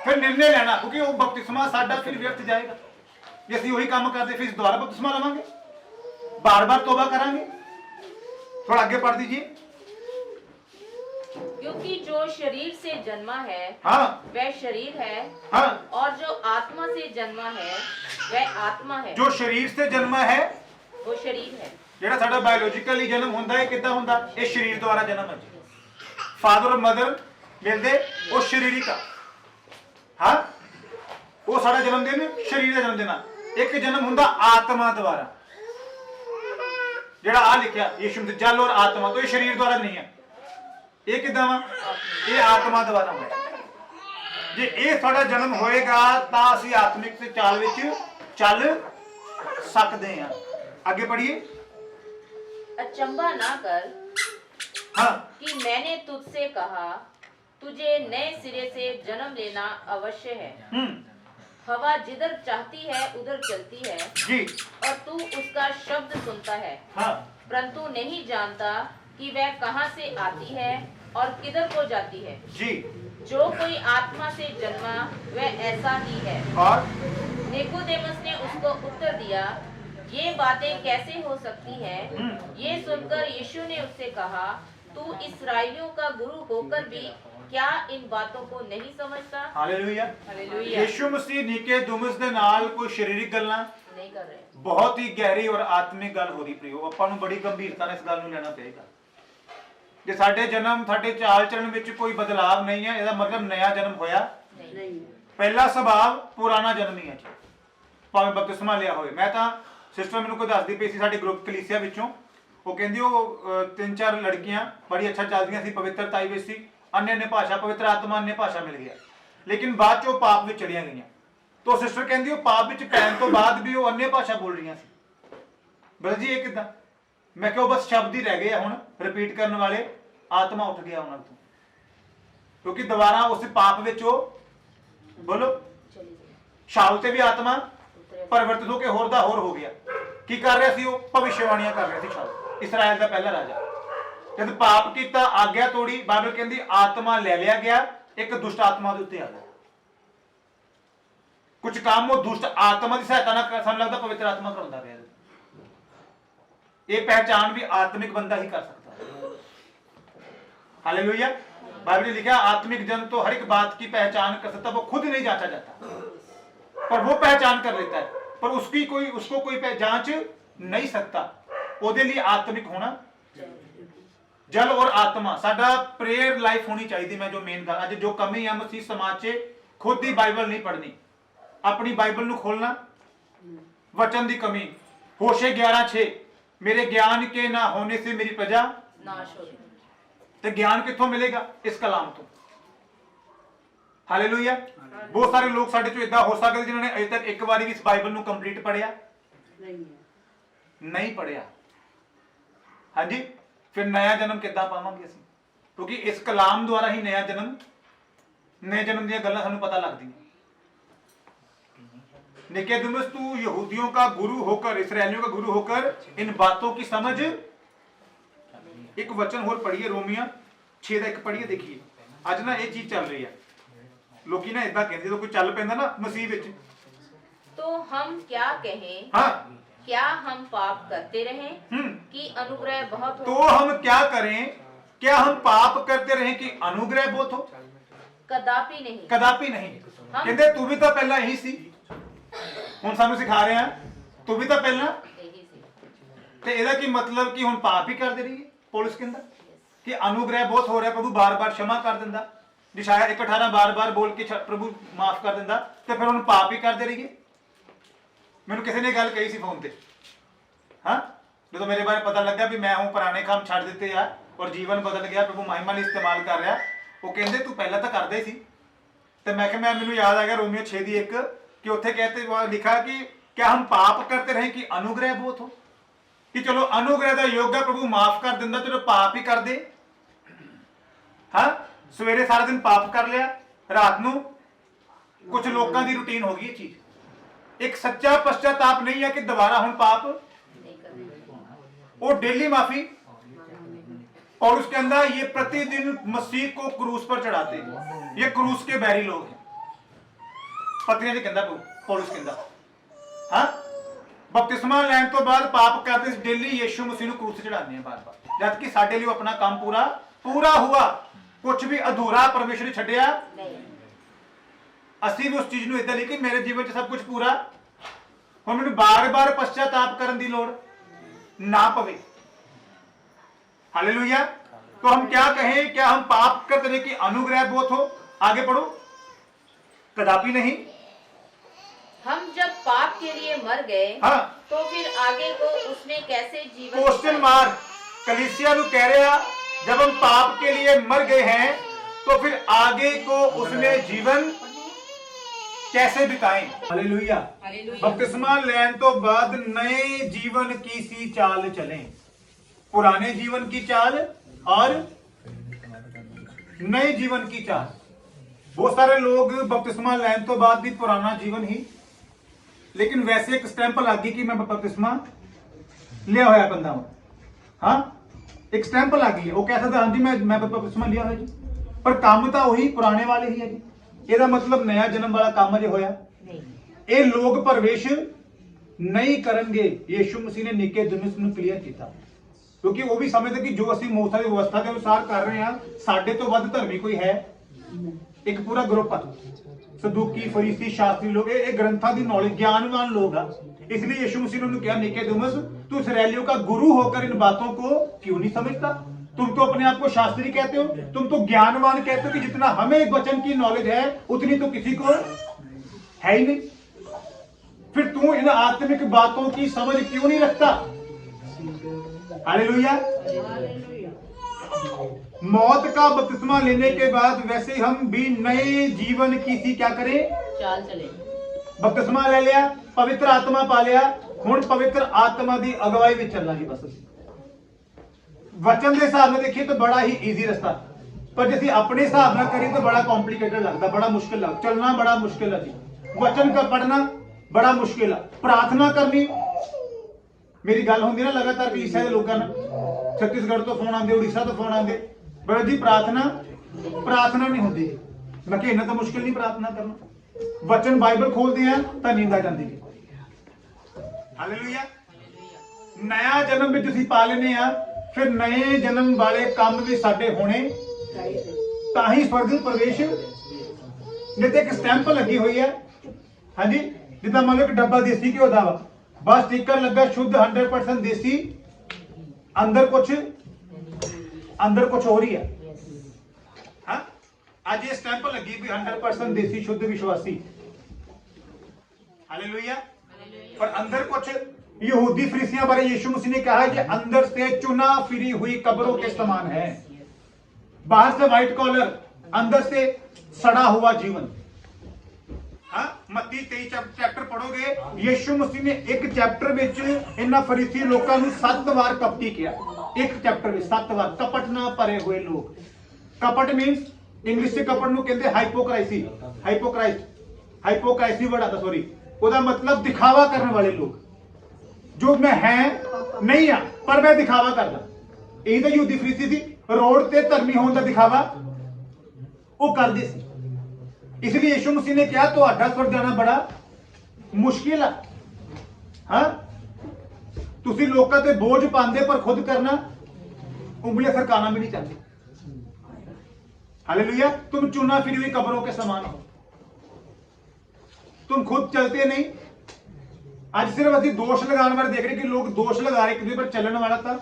Speaker 1: फिर निर्णय लेना, क्योंकि वो बपतिस्मा साडा फिर व्यर्थ जाएगा। ਜੇ ਅਸੀਂ ਉਹੀ ਕੰਮ ਕਰਦੇ ਫਿਰ ਦੁਬਾਰਾ ਬਪਤਿਸਮਾ ਲਵਾਂਗੇ, बार-बार तौबा करांगे। थोड़ा आगे पढ़ दीजिए।
Speaker 2: क्योंकि जो शरीर से जन्मा है
Speaker 1: हाँ
Speaker 2: वह शरीर है,
Speaker 1: हाँ,
Speaker 2: और जो आत्मा से जन्मा है वह आत्मा है।
Speaker 1: जो शरीर से जन्मा है
Speaker 2: वो शरीर है।
Speaker 1: ਜਿਹੜਾ ਸਾਡਾ ਬਾਇਓਲੋਜੀਕਲੀ ਜਨਮ ਹੁੰਦਾ ਹੈ ਕਿੱਦਾਂ ਹੁੰਦਾ, ਇਹ ਸਰੀਰ ਦੁਆਰਾ ਜਨਮ ਹੈ ਜੀ। ਫਾਦਰ ਔਰ ਮਦਰ ਮਿਲਦੇ ਉਹ ਸਰੀਰਿਕ ਆ, ਹਾਂ ਉਹ ਸਾਡਾ ਜਨਮ ਦਿਨ ਸਰੀਰ ਦਾ ਜਨਮ ਦਿਨ ਆ। ਇੱਕ ਜਨਮ ਹੁੰਦਾ ਆਤਮਾ ਦੁਆਰਾ, ਜਿਹੜਾ ਆ ਲਿਖਿਆ ਯਿਸੂ ਮਸੀਹ ਜਲ ਔਰ ਆਤਮਾ, ਤੋਂ ਇਹ ਸਰੀਰ ਦੁਆਰਾ ਨਹੀਂ ਹੈ। ਇਹ ਕਿੱਦਾਂ ਵਾ, ਇਹ ਆਤਮਾ ਦੁਆਰਾ ਹੋਇਆ। ਜੇ ਇਹ ਸਾਡਾ ਜਨਮ ਹੋਏਗਾ ਤਾਂ ਅਸੀਂ ਆਤਮਿਕ ਤੇ ਚਾਲ ਵਿੱਚ ਚੱਲ ਸਕਦੇ ਹਾਂ। ਅੱਗੇ ਪੜ੍ਹੀਏ।
Speaker 2: अचंभा ना कर
Speaker 1: हाँ
Speaker 2: कि मैंने तुझसे कहा, तुझे नए सिरे से जन्म लेना अवश्य है। हवा जिधर चाहती है उधर चलती है
Speaker 1: जी,
Speaker 2: और तू उसका शब्द सुनता है,
Speaker 1: हाँ
Speaker 2: परंतु नहीं जानता कि वह कहाँ से आती है और किधर को जाती है।
Speaker 1: जी।
Speaker 2: जो कोई आत्मा से जन्मा वह ऐसा ही है।
Speaker 1: और
Speaker 2: निकोदेमस ने उसको उत्तर दिया, ये बातें कैसे हो सकती हैं? ये सुनकर यीशु ने उससे कहा, तू इस्राएलियों का गुरु होकर भी क्या इन बातों को नहीं समझता?
Speaker 1: हालेलुया।
Speaker 2: हालेलुया।
Speaker 1: यीशु मसीह ਨਿਕੋਦੇਮਸ ਦੇ ਨਾਲ ਕੋਈ ਸਰੀਰਕ ਗੱਲਾਂ
Speaker 2: नहीं कर रहे।
Speaker 1: ਬਹੁਤ ਹੀ ਗਹਿਰੀ ਔਰ ਆਤਮਿਕ ਗੱਲ ਹੋ ਰਹੀ ਪ੍ਰਿਓ। ਆਪਾਂ ਨੂੰ ਬੜੀ ਗੰਭੀਰਤਾ ਨਾਲ ਇਸ ਗੱਲ ਨੂੰ ਲੈਣਾ ਪਏਗਾ। ਜੇ ਸਾਡੇ ਜਨਮ ਸਾਡੇ ਚਾਲ ਚਲਣ ਵਿੱਚ ਕੋਈ ਬਦਲਾਵ ਨਹੀਂ ਹੈ, ਇਹਦਾ ਮਤਲਬ ਨया ਜਨਮ ਹੋਇਆ
Speaker 2: नहीं।
Speaker 1: ਪਹਿਲਾ ਸੁਭਾਅ ਪੁਰਾਣਾ ਜਨਮ ਹੀ ਹੈ ਜੀ, ਭਾਵੇਂ ਬਪਤਿਸਮਾ ਲਿਆ ਹੋਵੇ। ਮੈਂ ਤਾਂ ਸਿਸਟਰ ਮੈਨੂੰ ਕੋਈ ਦੱਸਦੀ ਪਈ ਸੀ ਸਾਡੇ ਗਰੁੱਪ ਕਲੀਸਿਆ ਵਿੱਚੋਂ, ਉਹ ਕਹਿੰਦੀ ਉਹ 3-4 ਲੜਕੀਆਂ ਬੜੀ ਅੱਛਾ ਚੱਲਦੀਆਂ ਸੀ, ਪਵਿੱਤਰਤਾਈ ਵਿੱਚ ਸੀ, अन्य भाषा पवित्र आत्मा अन्य भाषा मिल गया, लेकिन बाद चो पाप में चलिया गई। तो सिस्टर कहती वो पाप में पैन तो बाद भी वो अन्य भाषा बोल रही सी। ब्रदर जी ये किदा? मैं क्या बस शब्द ही रह गए हुण रिपीट करने वाले, आत्मा उठ गया उन्होंने तो, क्योंकि दोबारा उस पाप में बोलो शाउल से भी आत्मा परिवर्तित होकर होर दा होर हो गया। की कर रहा सी वो? भविष्यवाणियां कर रहा सी शाउल, इस्राएल का पहला राजा। जब पाप किया आज्ञा तोड़ी, बाइबल कहती आत्मा ले लिया गया, एक दुष्ट आत्मा के उत्ते आ गया। कुछ काम वो दुष्ट आत्मा की सहायता ना सानू लगता पवित्र आत्मा करांदा पिया। ये पहचान भी आत्मिक बंदा ही कर सकता है। हालेलुया। बाइबल में लिखा आत्मिक जन तो हर एक बात की पहचान कर सकता, वो खुद नहीं जांचा जाता पर वो पहचान कर लेता है, पर उसको कोई जांच नहीं सकता। ਉਹਦੇ लिए आत्मिक होना जल और आत्मा। साडा प्रेयर लाइफ होनी चाहिए। मैं जो मेन गल अज जो कमी है मसीह समाज च, खुद ही बाइबल नहीं पढ़नी, अपनी बाइबल नूं खोलना, वचन की कमी। होशे 11:6 मेरे ज्ञान के ना होने से मेरी प्रजा
Speaker 2: नाश हो गई।
Speaker 1: तो ज्ञान कित्थों मिलेगा? इस कलाम तो। हालेलुया। बहुत सारे लोग साडे चों इदां हो सकदे जिन्होंने अजे तक एक बार भी इस बाइबल नूं कंप्लीट पढ़िया नहीं पढ़िया। हाँ जी, फिर नया जन्म किद्दां पावांगे असीं? क्योंकि इस कलाम द्वारा ही नए जन्म दी गल्लां सानूं पता लगदियां। निकोदेमुस तू यहूदियों का गुरु होकर, इस्राएलियों का गुरु होकर इन बातों की समझ। एक वचन होर पढ़िए, रोमिया 6:1 पढ़िए। देखिए अज ना ये चीज चल रही है, लोग ना इदां कहंदे जो कोई चल पैंदा ना मसीह विच,
Speaker 2: तो हम क्या कहें?
Speaker 1: हाँ
Speaker 2: क्या हम पाप करते रहें कि अनुग्रह बहुत हो?
Speaker 1: तो हम क्या करें? क्या हम पाप करते रहें कि अनुग्रह बहुत हो?
Speaker 2: कदापि नहीं।
Speaker 1: कदापि नहीं। कहते तू भी तो पहला यही सी, हुण सानू सिखा रहे हैं तू भी तो पहला।
Speaker 2: यही सी।
Speaker 1: ते ਇਹਦਾ ਕੀ मतलब कि हुण पाप ही करते रहिए? पौलुस कहंदा कि अनुग्रह बहुत हो रहा, प्रभु बार-बार क्षमा कर दिंदा। यशायाह 1:18 बार-बार बोल के प्रभु माफ कर दिंदा, ते फिर हुण पाप ही करते रहिए? मैनू किसी ने गल कही सी फोन ते, हाँ जो मेरे बारे पता लगा भी मैं हूँ पुराने काम छड़ दिते आ और जीवन बदल गया, प्रभु महिमा ਲਈ इस्तेमाल कर रहा। वो कहते तू पहला तो करदा ही सी। ते मैं क्या, मैनू याद आ गया रोमियो 6:1 कि उत्थे कहते लिखा कि क्या हम पाप करते रहे कि अनुग्रह बहुत हो? कि चलो अनुग्रह का योग है, प्रभु माफ कर दिंदा, चलो पाप ही कर दे। हाँ सवेरे सारा दिन पाप कर लिया, रात नूं कुछ लोगों की रूटीन हो गई चीज। एक सच्चा पश्चाताप नहीं है कि दोबारा हुण पाप
Speaker 2: नहीं करना।
Speaker 1: वो डेली माफी। और उसके अंदर ये प्रतिदिन मसीह को क्रूस पर चढ़ाते हैं, ये क्रूस के बैरी लोग हैं। पत्रियां जी कहंदा पौलुस कहंदा ਹਾਂ ਬਪਤਿਸਮਾ ਲੈਣ ਤੋਂ ਬਾਅਦ ਪਾਪ ਕਰਦੇ ਸੀ ਡੇਲੀ ਯੀਸ਼ੂ ਮਸੀਹ ਨੂੰ ਕਰੂਸ ਤੇ ਚੜਾਉਂਦੇ ਆ ਬਾਰ-ਬਾਰ ਜਦ ਕਿ ਸਾਡੇ ਲਈ ਉਹ ਆਪਣਾ ਕੰਮ ਪੂਰਾ ਹੁਆ ਕੁਝ ਵੀ ਅਧੂਰਾ ਪਰਮੇਸ਼ਰ ਨੇ ਛੱਡਿਆ
Speaker 2: नहीं
Speaker 1: ਅਸੀਂ ਵੀ ਉਸ ਚੀਜ਼ ਨੂੰ ਇਦਾਂ ਲਈ ਕਿ ਮੇਰੇ ਜੀਵਨ 'ਚ ਸਭ ਕੁਝ ਪੂਰਾ ਹੁਣ ਮੈਨੂੰ ਬਾਰ-ਬਾਰ ਪਛਤਾਤਾਪ ਕਰਨ ਦੀ ਲੋੜ ना पवे। हालेलुया। तो हम क्या कहें, क्या हम पाप करने की अनुग्रह बहुत हो? आगे पढ़ो। कदापि नहीं।
Speaker 2: हम जब पाप के लिए मर गए
Speaker 1: हाँ
Speaker 2: तो फिर आगे को उसने कैसे जीवन
Speaker 1: क्वेश्चन मार्क कलीसिया नु कह रहा जब हम पाप के लिए मर गए हैं तो फिर आगे को उसने जीवन कैसे बिताएं। हालेलुया। बपतिस्मा लेन तो बाद नए जीवन की सी चाल चलें। पुराने जीवन की चाल और नए जीवन की चाल। बहुत सारे लोग बपतिस्मा लेन तो बाद भी पुराना जीवन ही, लेकिन वैसे एक स्टैंप लग गई कि मैं बपतिस्मा लिया होया बंदा हूं। हाँ एक स्टैंप लग गई, वो कह सकता हाँ जी मैं बपतिस्मा लिया होया जी, पर काम तो वही पुराने वाले ही है जी। ਇਹਦਾ ਮਤਲਬ ਨया ਜਨਮ ਵਾਲਾ ਕੰਮ ਅਜੇ ਹੋਇਆ ਨਹੀਂ। ਇਹ ਲੋਕ ਪ੍ਰਵੇਸ਼ ਨਹੀਂ ਕਰਨਗੇ। ਯੀਸ਼ੂ ਮਸੀਹ ਨੇ ਨਿਕੋਦੇਮਸ ਨੂੰ ਕਲੀਅਰ ਕੀਤਾ, ਕਿਉਂਕਿ ਉਹ ਵੀ ਸਮਝਦੇ ਕਿ ਜੋ ਅਸੀਂ ਮੂਸਾ ਦੀ ਵਿਵਸਥਾ ਦੇ ਅਨੁਸਾਰ ਕਰ ਰਹੇ ਹਾਂ, ਸਾਡੇ ਤੋਂ ਵੱਧ ਧਰਮੀ ਕੋਈ ਹੈ। ਇੱਕ ਪੂਰਾ ਗਰੁੱਪ ਆ ਸਦੂਕੀ, ਫਰੀਸੀ, ਸ਼ਾਸਤਰੀ ਲੋਕ, ਇਹ ਗ੍ਰੰਥਾਂ ਦੀ ਨੌਲੇਜ ਗਿਆਨਵਾਨ ਲੋग ਆ। इसलिए यीशु मसीह ने कहा निकोदेमस तू इस्राएलियों का गुरु होकर इन बातों को क्यों नहीं समझता? तुम तो अपने आप को शास्त्री कहते हो, तुम तो ज्ञानवान कहते हो कि जितना हमें वचन की नॉलेज है उतनी तो किसी को है ही नहीं। फिर तू इन आत्मिक बातों की समझ क्यों नहीं रखता? हालेलुया। मौत का बपतिस्मा लेने के बाद वैसे हम भी नए जीवन की सी क्या करें?
Speaker 2: चाल चले।
Speaker 1: बपतिस्मा ले लिया, पवित्र आत्मा पा लिया, हुण पवित्र आत्मा की अगवाई में चलना जी। बस वचन के हिसाब से देखिए तो बड़ा ही इजी रास्ता, पर जैसे अपने हिसाब से करिए तो बड़ा कॉम्प्लिकेटेड लगता, बड़ा मुश्किल लगता। चलना बड़ा मुश्किल है जी। वचन का पढ़ना बड़ा मुश्किल है। प्रार्थना करनी, मेरी गल होंगी ना लगातार कलीसिया के लोगों ने, छत्तीसगढ़ तो फोन आते, उड़ीसा तो फोन आते, बड़ा जी प्रार्थना नहीं होती। मैं कि इन्ना तो मुश्किल नहीं प्रार्थना करना। वचन बाइबल खोलते हैं तो नींद आ जाती है। हालेलुया। नया जन्म भी तुसी पा लेने आ, फिर नए जन्म वाले काम भी साडे होने ताही स्वर्ग प्रवेश। नहीं तो एक स्टैंप लगी हुई है, हाँ जी, जिदा मान लो एक डब्बा देसी घ्यो दा वा, बस स्टिकर लगा शुद्ध 100% देसी, अंदर कुछ हो रही है। हाँ आज ये स्टैंप लगी भी 100% देसी शुद्ध विश्वासी। हालेलुया। पर अंदर कुछ यहूदी फरीसियों बारे यीशु मसीह ने कहा कि अंदर से चुना फिरी हुई कब्रों के समान है। बाहर से व्हाइट कॉलर, अंदर से सड़ा हुआ जीवन। हाँ मत्ती 23 चैप्टर पढ़ोगे, यीशु मसीह ने एक चैप्टर में इन्हां फरीसी लोगों को 7 बार कपटी किया। एक चैप्टर में 7 बार कपट ना भरे हुए लोग। कपट मीन्स इंग्लिश से कपट ਨੂੰ ਕਹਿੰਦੇ हाइपोक्राइसी। हाइपोक्राइसी वर्ड आता, सॉरी, ਉਹਦਾ मतलब दिखावा करने वाले लोग। जो मैं है नहीं आ पर मैं दिखावा करदा। यही तो यहूदी फरीसी सी, रोड ते धर्मी होने का दिखावा वो करदे सी। इसलिए यीशु मसीह ने कहा तुहाडा स्वर्ग जाना बड़ा मुश्किल है। हाँ तुसी लोकां ते बोझ पांदे पर खुद करना उंगलियां सरकाना भी नहीं चाहते। हालेलुया। तुम चुना फिरी हुई कब्रों के समान हो, तुम खुद चलते नहीं। आज सिर्फ असं दोष लगाने वाले देख रहे कि लोग दोष लगा रहे किसी पर चलने वाला था।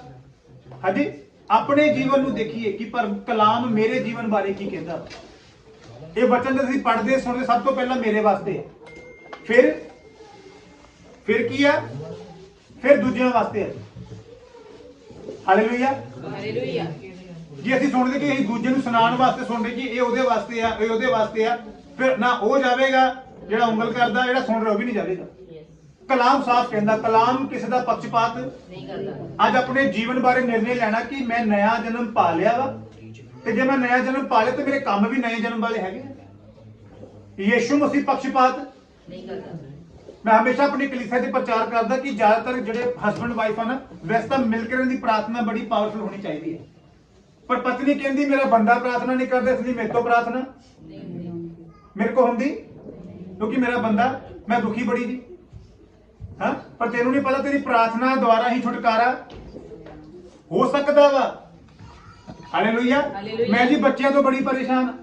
Speaker 1: हाँ जी, अपने जीवन को देखिए कि पर कलाम मेरे जीवन बारे की कहता। ये वचन जो पढ़ते सुनते सब तो पहला मेरे वास्ते है, फिर की है, फिर दूसरे वास्ते है। हालेलुया। जी असं सुनते कि दूजे को सुनाने वास्ते सुन रहे कि ये ਉਹਦੇ वास्ते है, ये ਉਹਦੇ वास्ते है, फिर ना वो जाएगा ਜਿਹੜਾ ਉਂਗਲ ਕਰਦਾ, ਜਿਹੜਾ ਸੁਣ ਰਿਹਾ ਉਹ ਵੀ ਨਹੀਂ ਜਾਵੇਗਾ। कलाम साफ कहता, कलाम किसी का पक्षपात नहीं करता। आज अपने जीवन बारे निर्णय लेना कि मैं नया जन्म पा लिया वा, ते जे मैं नया जन्म पा लिया तो मेरे काम भी नए जन्म वाले है। यीशु मसीह पक्षपात नहीं करता। मैं हमेशा अपनी कलीसिया से प्रचार करता कि ज्यादातर जो हस्बैंड वाइफ है ना, वैसे तो मिलकर इनकी प्रार्थना बड़ी पावरफुल होनी चाहिए है, पर पत्नी कहती मेरा बंदा प्रार्थना नहीं करता इसलिए मेरे तो प्रार्थना मेरे को होंगी, क्योंकि मेरा बंदा, मैं दुखी बड़ी जी। ਹਾਂ, ਪਰ ਤੈਨੂੰ ਨਹੀਂ ਪਤਾ ਤੇਰੀ ਪ੍ਰਾਰਥਨਾ ਦੁਆਰਾ ਹੀ ਛੁਟਕਾਰਾ ਹੋ ਸਕਦਾ ਵਾ। ਹਾਲੇਲੂਇਆ। ਮੈਂ ਜੀ ਬੱਚਿਆਂ ਤੋਂ ਬੜੀ ਪਰੇਸ਼ਾਨ ਹਾਂ,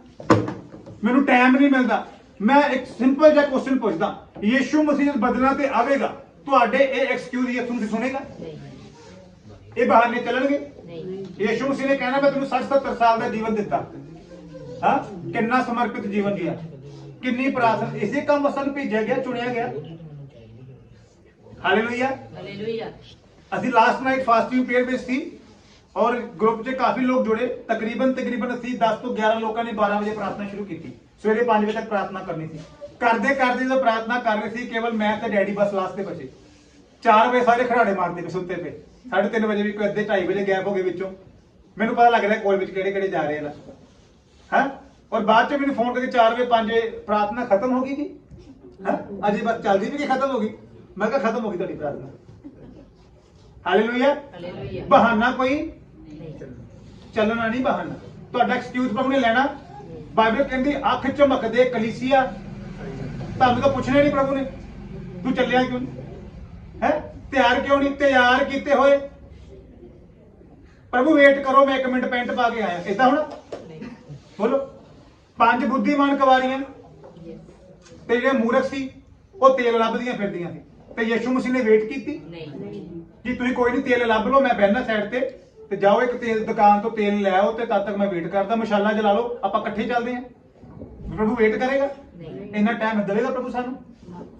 Speaker 1: ਮੈਨੂੰ ਟਾਈਮ ਨਹੀਂ ਮਿਲਦਾ। ਮੈਂ ਇੱਕ ਸਿੰਪਲ ਜਿਹਾ ਕੁਐਸਚਨ ਪੁੱਛਦਾ, ਯੀਸ਼ੂ ਮਸੀਹ ਜਦ ਬਦਲਣਾ ਤੇ ਆਵੇਗਾ, ਤੁਹਾਡੇ ਇਹ ਐਕਸਕਿਊਜ਼ ਯੀਸ਼ੂ ਮਸੀਹ ਸੁਣੇਗਾ? ਇਹ ਬਹਾਨੇ ਚੱਲਣਗੇ? ਯੀਸ਼ੂ ਮਸੀਹ ਨੇ ਕਹਿਣਾ ਮੈਂ ਤੈਨੂੰ 60-70 ਸਾਲ ਦਾ ਜੀਵਨ ਦਿੱਤਾ। ਹਾਂ, ਕਿੰਨਾ ਸਮਰਪਿਤ ਜੀਵਨ ਜੀਆ, ਕਿੰਨੀ ਪ੍ਰਾਰਥਨਾ, ਇਸੇ ਕੰਮ ਵਾਸਤੇ ਸਾਨੂੰ ਭੇਜਿਆ ਗਿਆ, ਚੁਣਿਆ ਗਿਆ। ਹਾਲੇਲੂਇਆ। ਅਸੀਂ ਲਾਸਟ ਨਾਈਟ ਫਾਸਟਿੰਗ ਪੀਰੀਅਡ ਵਿੱਚ ਸੀ ਔਰ ग्रुप से काफी लोग जुड़े। तकरीबन ਅਸੀਂ 10 ਤੋਂ 11 ਲੋਕਾਂ ਨੇ 12 ਵਜੇ ਪ੍ਰਾਰਥਨਾ ਸ਼ੁਰੂ ਕੀਤੀ। ਸਵੇਰੇ 5 ਵਜੇ ਤੱਕ ਪ੍ਰਾਰਥਨਾ ਕਰਨੀ ਸੀ। ਕਰਦੇ ਕਰਦੇ ਜਦੋਂ ਪ੍ਰਾਰਥਨਾ ਕਰ ਰਹੇ ਸੀ, ਕੇਵਲ ਮੈਂ ਤੇ ਡੈਡੀ ਬਸ ਲਾਸਟ ਤੇ ਬਚੇ। 4 ਵਜੇ ਸਾਰੇ ਖੜਾੜੇ ਮਾਰਦੇ ਪਏ ਸੁੱਤੇ ਪਏ। 3:30 ਵਜੇ ਵੀ ਕੋਈ ਅੱਧੇ 2:30 ਵਜੇ ਗੈਪ ਹੋ ਗਏ ਵਿੱਚੋਂ। ਮੈਨੂੰ ਪਤਾ ਲੱਗ ਰਿਹਾ ਕੋਲ ਵਿੱਚ ਕਿਹੜੇ ਕਿਹੜੇ ਜਾ ਰਹੇ ਹਨ। ਹਾਂ, ਔਰ ਬਾਅਦ ਚ ਮੈਨੂੰ ਫੋਨ ਕਰਕੇ 4 ਵਜੇ 5 ਵਜੇ ਪ੍ਰਾਰਥਨਾ ਖਤਮ ਹੋ ਗਈ ਜੀ। ਹਾਂ, ਅਜੇ ਬਸ ਚੱਲਦੀ ਵੀ ਕਿ ਖਤਮ ਹੋ ਗਈ। ਮੈਂ ਕਿਹਾ ਖਤਮ ਹੋ ਗਈ ਤੁਹਾਡੀ ਪ੍ਰਾਰਥਨਾ। ਹਾਲੇਲੂਇਆ। ਬਹਾਨਾ ਕੋਈ ਚੱਲਣਾ ਨਹੀਂ, ਬਹਾਨਾ ਤੁਹਾਡਾ ਐਕਸਕਿਊਜ਼ ਪ੍ਰਭੂ ਨੇ ਲੈਣਾ। ਬਾਈਬਲ ਕਹਿੰਦੀ ਅੱਖ ਝਮਕਦੇ ਕਲੀਸਿਆ, ਤੁਹਾਨੂੰ ਤਾਂ ਪੁੱਛਣਾ ਨਹੀਂ ਪ੍ਰਭੂ ਨੇ ਤੂੰ ਚੱਲਿਆ ਕਿਉਂ ਹੈ, ਤਿਆਰ ਕਿਉਂ ਨਹੀਂ, ਤਿਆਰ ਕੀਤੇ ਹੋਏ। ਪ੍ਰਭੂ ਵੇਟ ਕਰੋ, ਮੈਂ 1 ਮਿੰਟ ਪੈਂਟ ਪਾ ਕੇ ਆਇਆ, ਏਦਾਂ ਹੋਣਾ? ਬੋਲੋ। 5 ਬੁੱਧੀਮਾਨ ਕੁਵਾਰੀਆਂ ਤੇ ਜਿਹੜੇ ਮੂਰਖ ਸੀ ਉਹ ਤੇਲ ਲੱਭਦੀਆਂ ਫਿਰਦੀਆਂ ਸੀ, ਤੇ ਯਿਸੂ ਮਸੀਹ ਨੇ ਵੇਟ ਕੀਤੀ ਜੀ ਤੁਸੀਂ ਕੋਈ ਨਹੀਂ ਤੇਲ ਲੱਭ ਲਓ, ਮੈਂ ਬਹਿਣਾ ਸਾਈਡ ਤੇ ਜਾਓ ਇੱਕ ਤੇਲ ਦੁਕਾਨ ਤੋਂ ਤੇਲ ਲੈ ਆਓ, ਤੇ ਤਦ ਤੱਕ ਮੈਂ ਵੇਟ ਕਰਦਾ, ਮਸ਼ਾਲਾ ਜਲਾ ਲਓ, ਆਪਾਂ ਇਕੱਠੇ ਚੱਲਦੇ ਹਾਂ। ਪ੍ਰਭੂ ਵੇਟ ਕਰੇਗਾ? ਇੰਨਾ ਟਾਈਮ ਦੇਵੇਗਾ ਪ੍ਰਭੂ ਸਾਨੂੰ?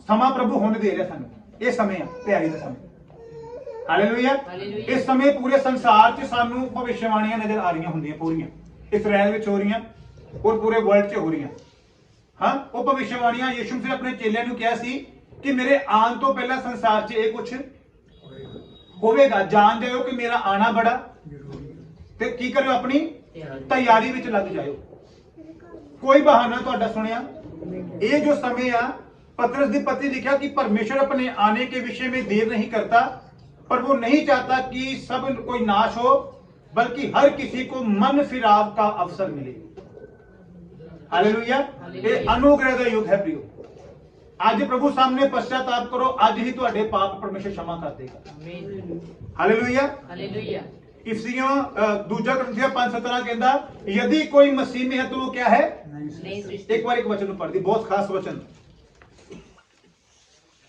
Speaker 1: ਸਮਾਂ ਪ੍ਰਭੂ ਹੁਣ ਦੇ ਰਿਹਾ ਸਾਨੂੰ, ਇਹ ਸਮੇਂ ਆ ਤਿਆਰੀ ਦਾ ਸਮੇਂ। ਹਾਲੇਲੂਇਆ। ਇਸ ਸਮੇਂ ਪੂਰੇ ਸੰਸਾਰ 'ਚ ਸਾਨੂੰ ਭਵਿੱਖਬਾਣੀਆਂ ਨਜ਼ਰ ਆ ਰਹੀਆਂ ਹੁੰਦੀਆਂ, ਪੂਰੀਆਂ ਇਸਰਾਇਲ ਵਿੱਚ ਹੋ ਰਹੀਆਂ ਔਰ ਪੂਰੇ ਵਰਲਡ 'ਚ ਹੋ ਰਹੀਆਂ। ਹਾਂ, ਉਹ ਭਵਿੱਖਬਾਣੀਆਂ ਯਿਸੂ ਮਸੀਹ ਨੇ ਆਪਣੇ ਚੇਲਿਆਂ ਨੂੰ ਕਿਹਾ ਸੀ ਕਿ ਮੇਰੇ ਆਉਣ ਤੋਂ ਪਹਿਲਾਂ ਸੰਸਾਰ 'ਚ ਇਹ ਕੁਝ ਹੋਵੇਗਾ, ਜਾਣ ਜਾਇਓ ਕਿ ਮੇਰਾ ਆਣਾ ਬੜਾ, ਤੇ ਕੀ ਕਰਿਓ, ਆਪਣੀ ਤਿਆਰੀ ਵਿੱਚ ਲੱਗ ਜਾਇਓ। ਕੋਈ ਬਹਾਨਾ ਤੁਹਾਡਾ ਸੁਣਿਆ? ਇਹ ਜੋ समय ਆ, पतरस की पत्री लिखा कि परमेश्वर अपने आने के विषय में देर नहीं करता, पर वो नहीं चाहता कि सब कोई नाश हो, बल्कि हर किसी को मन फिराव का अवसर मिले। हालेलुया। ये अनुग्रह का युग है प्रियो। आज प्रभु सामने पश्चाताप करो, आज ही तुम्हारे पाप परमेश्वर क्षमा कर देगा। हालेलुया। हालेलुया। इफिसियों 2 Corinthians 5:17 कहता यदि कोई मसीह में है तो वो क्या है? एक बार एक वचन पढ़ दी, बहुत खास वचन,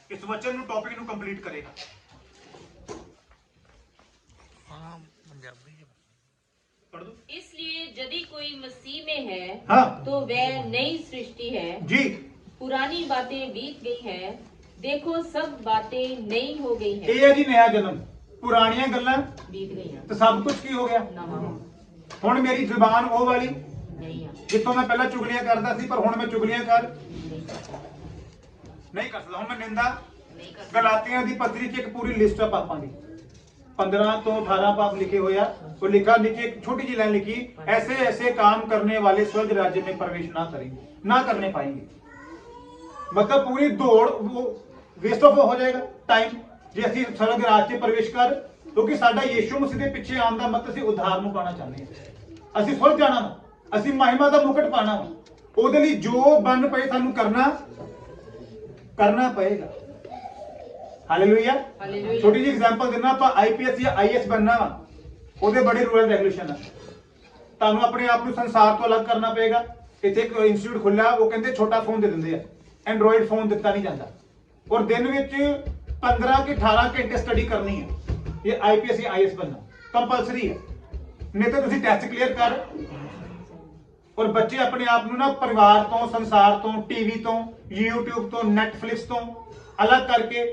Speaker 1: इस वचन नु टॉपिक नु कंप्लीट करेगा। पढ़ दो।
Speaker 2: इसलिए यदि कोई मसीह में है,
Speaker 1: हाँ,
Speaker 2: तो वह नई सृष्टि है
Speaker 1: जी,
Speaker 2: पुरानी बातें बीत गई हैं, देखो सब बातें नई हो गई हैं।
Speaker 1: ये है जी नया जन्म, पुरानियां गल्लां
Speaker 2: बीत गई हैं
Speaker 1: तो सब कुछ की हो गया। हुण मेरी जुबान ਉਹ ਵਾਲੀ ਜਿੱਥੋਂ ਮੈਂ ਪਹਿਲਾਂ ਚੁਗਲੀਆਂ ਕਰਦਾ ਸੀ, ਪਰ ਹੁਣ ਮੈਂ ਚੁਗਲੀਆਂ ਨਹੀਂ ਕਰ ਸਕਦਾ। ਹੁਣ ਮੈਂ ਨਿੰਦਾ ਗਲਾਤੀਆਂ ਦੀ ਪੱਤਰੀ 'ਚ ਇੱਕ ਪੂਰੀ ਲਿਸਟ ਆ ਪਾਪਾਂ ਦੀ, 15 ਤੋਂ 18 पाप लिखे हुए हैं। तो लिखा नीचे एक छोटी सी लाइन लिखी, ऐसे ऐसे काम करने वाले स्वर्ग राज्य में प्रवेश ना करेंगे, ना करने पाएंगे। मतलब पूरी दौड़ वो वेस्ट ऑफ हो जाएगा टाइम ਜੇ ਅਸੀਂ स्वर्ग ਰਾਜ 'ਚ ਪ੍ਰਵੇਸ਼ ਕਰ, ਕਿਉਂਕਿ ਸਾਡਾ ਯਿਸੂ ਮਸੀਹ ਦੇ ਪਿੱਛੇ ਆਉਣ ਦਾ ਮਤਲਬ ਅਸੀਂ ਉਧਾਰ ਨੂੰ ਪਾਣਾ ਚਾਹੁੰਦੇ ਹਾਂ। ਅਸੀਂ ਸੁਰਗ ਜਾਣਾ ਵਾ, ਅਸੀਂ ਮਹਿਮਾ ਦਾ ਮੁਕਟ ਪਾਣਾ ਵਾ, ਉਹਦੇ ਲਈ ਜੋ ਬਣ ਪਏ ਸਾਨੂੰ ਕਰਨਾ ਪਏਗਾ। ਹਾਲੇਲੂਇਆ। ਛੋਟੀ ਜਿਹੀ ਐਗਜ਼ਾਮਪਲ ਦਿੰਦਾ, ਆਪਾਂ IPS ਜਾਂ IAS ਬਣਨਾ ਵਾ, ਉਹਦੇ ਬੜੇ ਰੂਲ ਰੈਗੂਲੇਸ਼ਨ ਆ। ਤੁਹਾਨੂੰ ਆਪਣੇ ਆਪ ਨੂੰ ਸੰਸਾਰ ਤੋਂ ਅਲੱਗ ਕਰਨਾ ਪਏਗਾ। ਇੱਥੇ ਇੱਕ ਇੰਸਟੀਚਿਊਟ ਖੁੱਲਿਆ, ਉਹ ਕਹਿੰਦੇ ਛੋਟਾ ਫੋਨ ਦੇ ਦਿੰਦੇ ਆ, ਐਂਡਰੋਇਡ ਫੋਨ ਦਿੱਤਾ ਨਹੀਂ ਜਾਂਦਾ, ਔਰ ਦਿਨ ਵਿੱਚ 15 ਕਿ 18 ਘੰਟੇ ਸਟੱਡੀ ਕਰਨੀ ਹੈ। ਇਹ IPS ਜਾਂ IAS बनना कंपलसरी है, नहीं तो ਤੁਸੀਂ ਟੈਸਟ ਕਲੀਅਰ ਕਰ। ਔਰ ਬੱਚੇ ਆਪਣੇ ਆਪ ਨੂੰ ਨਾ ਪਰਿਵਾਰ ਤੋਂ, ਸੰਸਾਰ ਤੋਂ, ਟੀਵੀ ਤੋਂ, YouTube ਤੋਂ, Netflix ਤੋਂ ਅਲੱਗ ਕਰਕੇ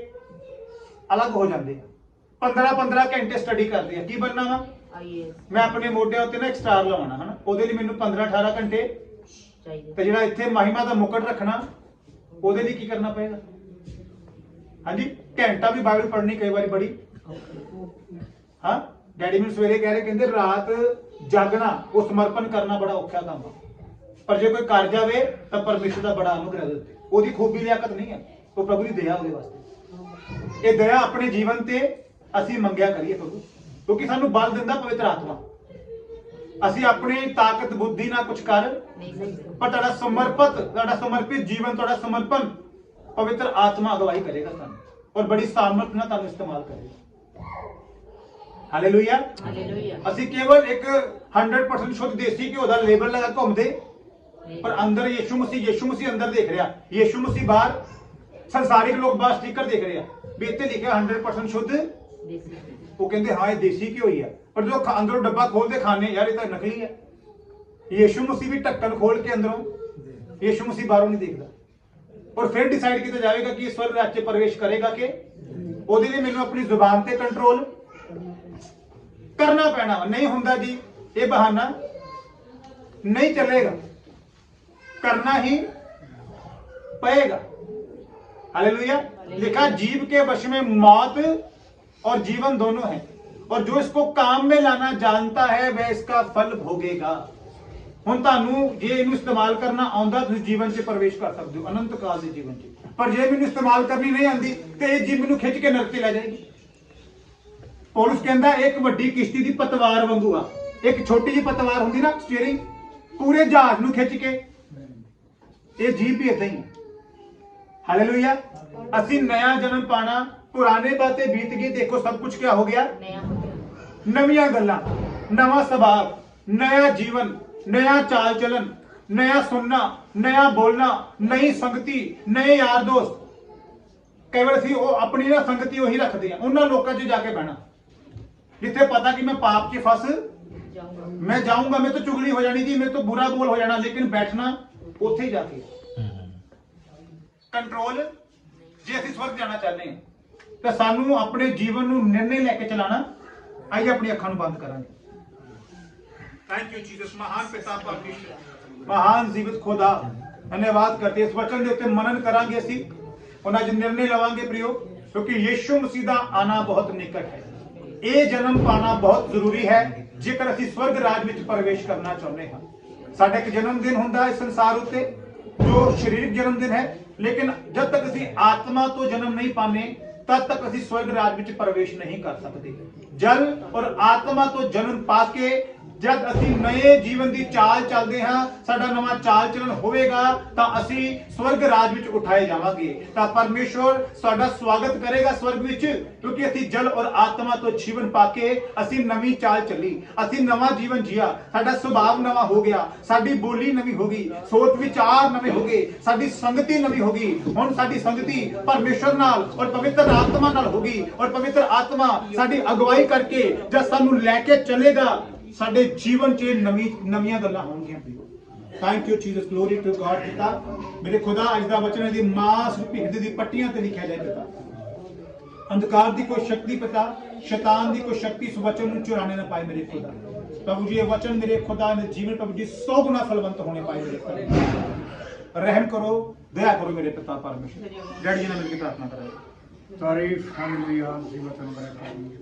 Speaker 1: ਅਲੱਗ ਹੋ ਜਾਂਦੇ ਆ। 15 ਘੰਟੇ ਸਟੱਡੀ ਕਰਦੇ ਆ। ਕੀ ਬਣਨਾ ਵਾ? ਮੈਂ ਆਪਣੇ ਮੋਢਿਆਂ ਉੱਤੇ ਨਾ ਇੱਕ ਸਟਾਰ ਲਵਾਉਣਾ ਹੈ ਨਾ, ਉਹਦੇ ਲਈ ਮੈਨੂੰ 15-18 ਘੰਟੇ ਚਾਹੀਦੇ। ਤੇ ਜਿਹੜਾ ਇੱਥੇ ਮਹਿਮਾ ਦਾ ਮੁਕਟ ਰੱਖਣਾ, ਉਹਦੇ ਲਈ ਕੀ ਕਰਨਾ ਪਏਗਾ? ਹਾਂਜੀ, ਘੰਟਾ ਵੀ ਬਾਈਬਲ ਪੜ੍ਹਨੀ ਕਈ ਵਾਰੀ ਬੜੀ। ਹਾਂ, ਡੈਡੀ ਮੈਨੂੰ ਸਵੇਰੇ ਕਹਿ ਰਹੇ, ਕਹਿੰਦੇ ਰਾਤ ਜਾਗਣਾ, ਉਹ ਸਮਰਪਣ ਕਰਨਾ ਬੜਾ ਔਖਾ ਕੰਮ ਆ, ਪਰ ਜੇ ਕੋਈ ਕਰ ਜਾਵੇ ਤਾਂ ਪਰਮੇਸ਼ਰ ਦਾ ਬੜਾ ਅਨੁਗ੍ਰਹ ਦਿੱਤੇ। ਉਹਦੀ ਖੂਬੀ ਲਿਆਕਤ ਨਹੀਂ ਹੈ, ਉਹ ਪ੍ਰਭੂ ਦੀ ਦਇਆ ਉਹਦੇ ਵਾਸਤੇ। ਇਹ ਦਇਆ ਆਪਣੇ ਜੀਵਨ ਤੇ ਅਸੀਂ ਮੰਗਿਆ ਕਰੀਏ ਪ੍ਰਭੂ, ਕਿਉਂਕਿ ਸਾਨੂੰ ਬਲ ਦਿੰਦਾ ਪਵਿੱਤਰ ਆਤਮਾ। ਅਸੀਂ ਆਪਣੀ ਤਾਕਤ ਬੁੱਧੀ ਨਾਲ ਕੁਝ ਕਰ ਨਹੀਂ ਸਕਦੇ, ਪਰ ਤੁਹਾਡਾ ਸਮਰਪਿਤ ਜੀਵਨ, ਤੁਹਾਡਾ ਸਮਰਪਣ ਪवित्र आत्मा अगवाई करेगा ਸਾਨੂੰ। ਔਰ ਬੜੀ ਸਾਮਰਥ ਨਾਲ ਤੁਹਾਨੂੰ ਇਸਤੇਮਾਲ ਕਰੇਗਾ। ਹਾਲੇਲੂਇਆ।
Speaker 2: हालेलुया।
Speaker 1: ਅਸੀਂ ਕੇਵਲ ਇੱਕ 100% ਸ਼ੁੱਧ ਦੇਸੀ ਘਿਓ ਦਾ ਲੇਬਲ ਲਗਾ ਘੁੰਮਦੇ, ਪਰ ਅੰਦਰ ਯਿਸੂ ਮਸੀਹ ਅੰਦਰ ਦੇਖ ਰਿਹਾ, ਯਿਸੂ ਮਸੀਹ ਬਾਹਰ, ਸੰਸਾਰਿਕ ਲੋਕ ਬਾਹਰ ਸਟicker ਦੇਖ ਰਹੇ ਆ ਵੀ ਇੱਥੇ ਲਿਖਿਆ 100% ਸ਼ੁੱਧ। ਉਹ ਕਹਿੰਦੇ ਹਾਂ ਇਹ ਦੇਸੀ ਘਿਓ ਹੀ ਆ, ਪਰ ਜਦੋਂ ਅੰਦਰੋਂ ਡੱਬਾ ਖੋਲਦੇ ਖਾਣੇ ਯਾਰ ਇਹ ਤਾਂ ਨਕਲੀ ਹੈ। ਯਿਸੂ ਮਸੀਹ ਵੀ ਢੱਕਣ ਖੋਲ ਕੇ ਅੰਦਰੋਂ, ਯਿਸੂ ਮਸੀਹ ਬਾਹਰੋਂ ਨਹੀਂ ਦੇਖਦਾ। ਔਰ ਫਿਰ ਡਿਸਾਈਡ ਕੀਤਾ ਜਾਵੇਗਾ ਕਿ ਸਵਰਗ ਰਾਜ 'ਚ ਪ੍ਰਵੇਸ਼ ਕਰੇਗਾ ਕਿ ਉਹਦੇ ਲਈ ਮੈਨੂੰ ਆਪਣੀ ਜ਼ੁਬਾਨ ਤੇ ਕੰਟਰੋਲ ਕਰਨਾ ਪੈਣਾ। ਨਹੀਂ ਹੁੰਦਾ ਜੀ, ਇਹ ਬਹਾਨਾ नहीं चलेगा, करना ही पड़ेगा। हालेलुया। लिखा जीव के वश में मौत और जीवन दोनों है, और जो इसको काम में लाना जानता है वह इसका फल भोगेगा। ਹੁਣ ਤੁਹਾਨੂੰ ਜੇ ਇਹਨੂੰ ਇਸਤੇਮਾਲ ਕਰਨਾ ਆਉਂਦਾ ਤੁਸੀਂ ਜੀਵਨ 'ਚ ਪ੍ਰਵੇਸ਼ ਕਰ ਸਕਦੇ ਹੋ, ਅਨੰਤ ਕਾਲ ਦੇ ਜੀਵਨ 'ਚ। ਪਰ ਜੇ ਮੈਨੂੰ ਇਸਤੇਮਾਲ ਕਰਨੀ ਨਹੀਂ ਆਉਂਦੀ ਤੇ ਇਹ ਜੀਵ ਮੈਨੂੰ ਖਿੱਚ ਕੇ ਨਰਕ 'ਚ ਲੈ ਜਾਏਗੀ। ਪੌਲਸ ਕਹਿੰਦਾ ਇੱਕ ਵੱਡੀ ਕਿਸ਼ਤੀ ਦੀ ਪਤਵਾਰ ਵਾਂਗੂ ਆ, ਇੱਕ ਛੋਟੀ ਜਿਹੀ ਪਤਵਾਰ ਹੁੰਦੀ ਨਾ ਸਟੀਅਰਿੰਗ, ਪੂਰੇ ਜਹਾਜ਼ ਨੂੰ ਖਿੱਚ ਕੇ, ਇਹ ਜੀਵ ਵੀ ਇਦਾਂ ਹੀ ਹੈ। ਹਾਲੇਲੂਇਆ। ਅਸੀਂ ਨया ਜਨਮ ਪਾਣਾ, ਪੁਰਾਣੇ ਬਾतें बीत गई, देखो सब कुछ क्या हो गया, नवीं गल्लां, नवा स्वभाव, नया जीवन, नया चाल चलन, नया सुनना, नया बोलना, नई संगति, नए यार दोस्त। कई बार ਅਸੀਂ ਉਹ ਆਪਣੀ ਨਾ ਸੰਗਤੀ ਉਹੀ ਰੱਖਦੇ ਆ, ਉਹਨਾਂ ਲੋਕਾਂ 'ਚ ਜਾ ਕੇ ਬਹਿਣਾ ਜਿੱਥੇ ਪਤਾ ਕਿ मैं पाप 'ਚ फंस मैं जाऊंगा, मैं तो चुगली हो जानी थी, मैं तो बुरा बोल हो जाना, लेकिन बैठना ਉੱਥੇ ਜਾ ਕੇ ਕੰਟਰੋਲ। ਜੇ ਅਸੀਂ ਸਵਰਗ ਜਾਣਾ ਚਾਹੁੰਦੇ ਹਾਂ ਤਾਂ ਸਾਨੂੰ ਆਪਣੇ ਜੀਵਨ ਨੂੰ ਨਿਰਣੇ ਲੈ ਕੇ ਚਲਾਣਾ। ਆइए ਆਪਣੀ ਅੱਖਾਂ ਨੂੰ ਬੰਦ ਕਰਾਂਗੇ। Thank you Jesus. महान पिता परमेश्वर, महान जीवित खुदा, धन्यवाद करते इस वचन ਦੇ ਉੱਤੇ ਮਨਨ ਕਰਾਂਗੇ ਅਸੀਂ, ਉਹਨਾਂ 'ਚ ਨਿਰਣੇ ਲਵਾਂਗੇ ਪ੍ਰਿਓ, ਕਿਉਂਕਿ ਯਿਸੂ ਮਸੀਹ ਦਾ ਆਣਾ ਬਹੁਤ ਨਿਕਟ ਹੈ। ਇਹ ਜਨਮ ਪਾਣਾ ਬਹੁਤ ਜ਼ਰੂਰੀ ਹੈ ਜੇਕਰ ਅਸੀਂ ਸਵਰਗ ਰਾਜ ਵਿੱਚ ਪ੍ਰਵੇਸ਼ ਕਰਨਾ ਚਾਹੁੰਦੇ ਹਾਂ। ਸਾਡਾ ਇੱਕ ਜਨਮ ਦਿਨ ਹੁੰਦਾ ਇਸ ਸੰਸਾਰ ਉੱਤੇ ਜੋ ਸਰੀਰਕ ਜਨਮ ਦਿਨ ਹੈ, ਲੇਕਿਨ ਜਦ ਤੱਕ ਅਸੀਂ ਆਤਮਾ ਤੋਂ ਜਨਮ ਨਹੀਂ ਪਾਣੇ तब तक ਅਸੀਂ ਸਵਰਗ ਰਾਜ ਵਿੱਚ ਪ੍ਰਵੇਸ਼ ਨਹੀਂ ਕਰ ਸਕਦੇ। ਜਲ ਔਰ ਆਤਮਾ ਤੋਂ ਜਨਮ ਪਾ ਕੇ जब असी नए जीवन की चाल चलते हाँ, साडा नवा चाल चलन होवेगा तो असी स्वर्ग राज विच उठाए जावांगे। तो परमेश्वर साडा स्वागत करेगा स्वर्ग विच, क्योंकि असी जल और आत्मा तो जीवन पाके असी नवी चाल चली, असी नवा जीवन जिया, साडा स्वभाव नवा हो गया, साडी बोली नवी हो गई, सोच विचार नवे हो गए, साडी संगति नवी हो गई। हुण साडी संगति परमेश्वर नाल और पवित्र आत्मा नाल हो गई, और पवित्र आत्मा साडी अगुवाई करके जब सानू लैके चलेगा ਸਾਡੇ ਜੀਵਨ 'ਚ ਨਵੀਆਂ ਗੱਲਾਂ ਹੋਣਗੀਆਂ। Thank you Jesus, glory to God. ਪਿਤਾ ਮੇਰੇ ਖੁਦਾ, ਅੱਜ ਦਾ ਵਚਨ ਦੀ ਮਾਸ ਰੂਪੀ ਹਿਰਦੇ ਦੀ ਪੱਟੀਆਂ ਤੇ ਲਿਖਿਆ ਜਾਏ ਪਿਤਾ। ਅੰਧਕਾਰ ਦੀ ਕੋਈ ਸ਼ਕਤੀ ਪਿਤਾ, ਸ਼ੈਤਾਨ ਦੀ ਕੋਈ ਸ਼ਕਤੀ ਇਸ ਵਚਨ ਨੂੰ ਚੁਰਾਣੇ ਨਾ ਪਾਏ ਮੇਰੇ ਖੁਦਾ। ਪ੍ਰਭੂ ਜੀ ਇਹ ਵਚਨ ਮੇਰੇ ਖੁਦਾ ਨੇ ਜੀਵਨ ਪ੍ਰਭੂ ਜੀ 100 ਗੁਣਾ ਫਲਵੰਤ ਹੋਣੇ ਪਾਏ ਮੇਰੇ ਖੁਦਾ। ਰਹਿਮ ਕਰੋ, ਦਇਆ ਕਰੋ ਮੇਰੇ ਪਿਤਾ ਪਰਮੇਸ਼ਰ। ਡੈਡੀ ਜੀ ਨਾਲ ਮਿਲ ਕੇ ਪ੍ਰਾਰਥਨਾ ਕਰਾਂਗੇ।
Speaker 3: तारीफ हालेलुया। जीवतन बरकत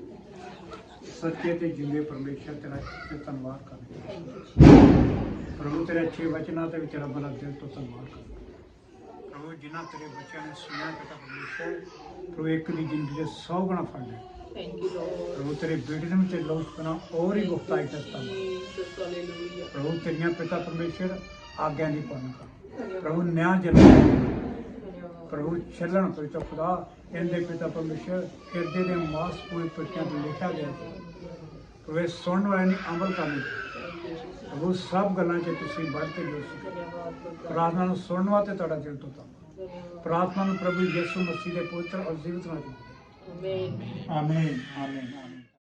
Speaker 3: सच्चे ते जिंदे परमेश्वर तेरा धन्यवाद करते प्रभु, तेरे अच्छे वचना ते विच रब दा दिल तो धन्यवाद करते प्रभु। जिन्ना तेरे बच्चों ने सुना पिता परमेश्वर, प्रभु एक दी जिंदगी 100 गुना फल है प्रभु। तेरे बेटे ने विच लौट बना और ही गुप्ताई करता प्रभु। तेरियां पिता परमेश्वर आज्ञा नहीं पालन कर प्रभु। न्याय जन्म प्रभु छलन पिता खुदा, इनके पिता परमेश्वर हिरदे के मास पूरे पट्टियां पर लिखा गया प्रभु। सुनने वाले ने अमल करने प्रभु, सब गल्लां च तुसीं बढ़ते जो प्रार्थना नूं सुनने वास्ते तुहाडा दिल तो धन्नवाद। प्रार्थना नूं प्रभु यीशु मसीह के पवित्र और जीवित नाम च
Speaker 1: आमीन आमीन।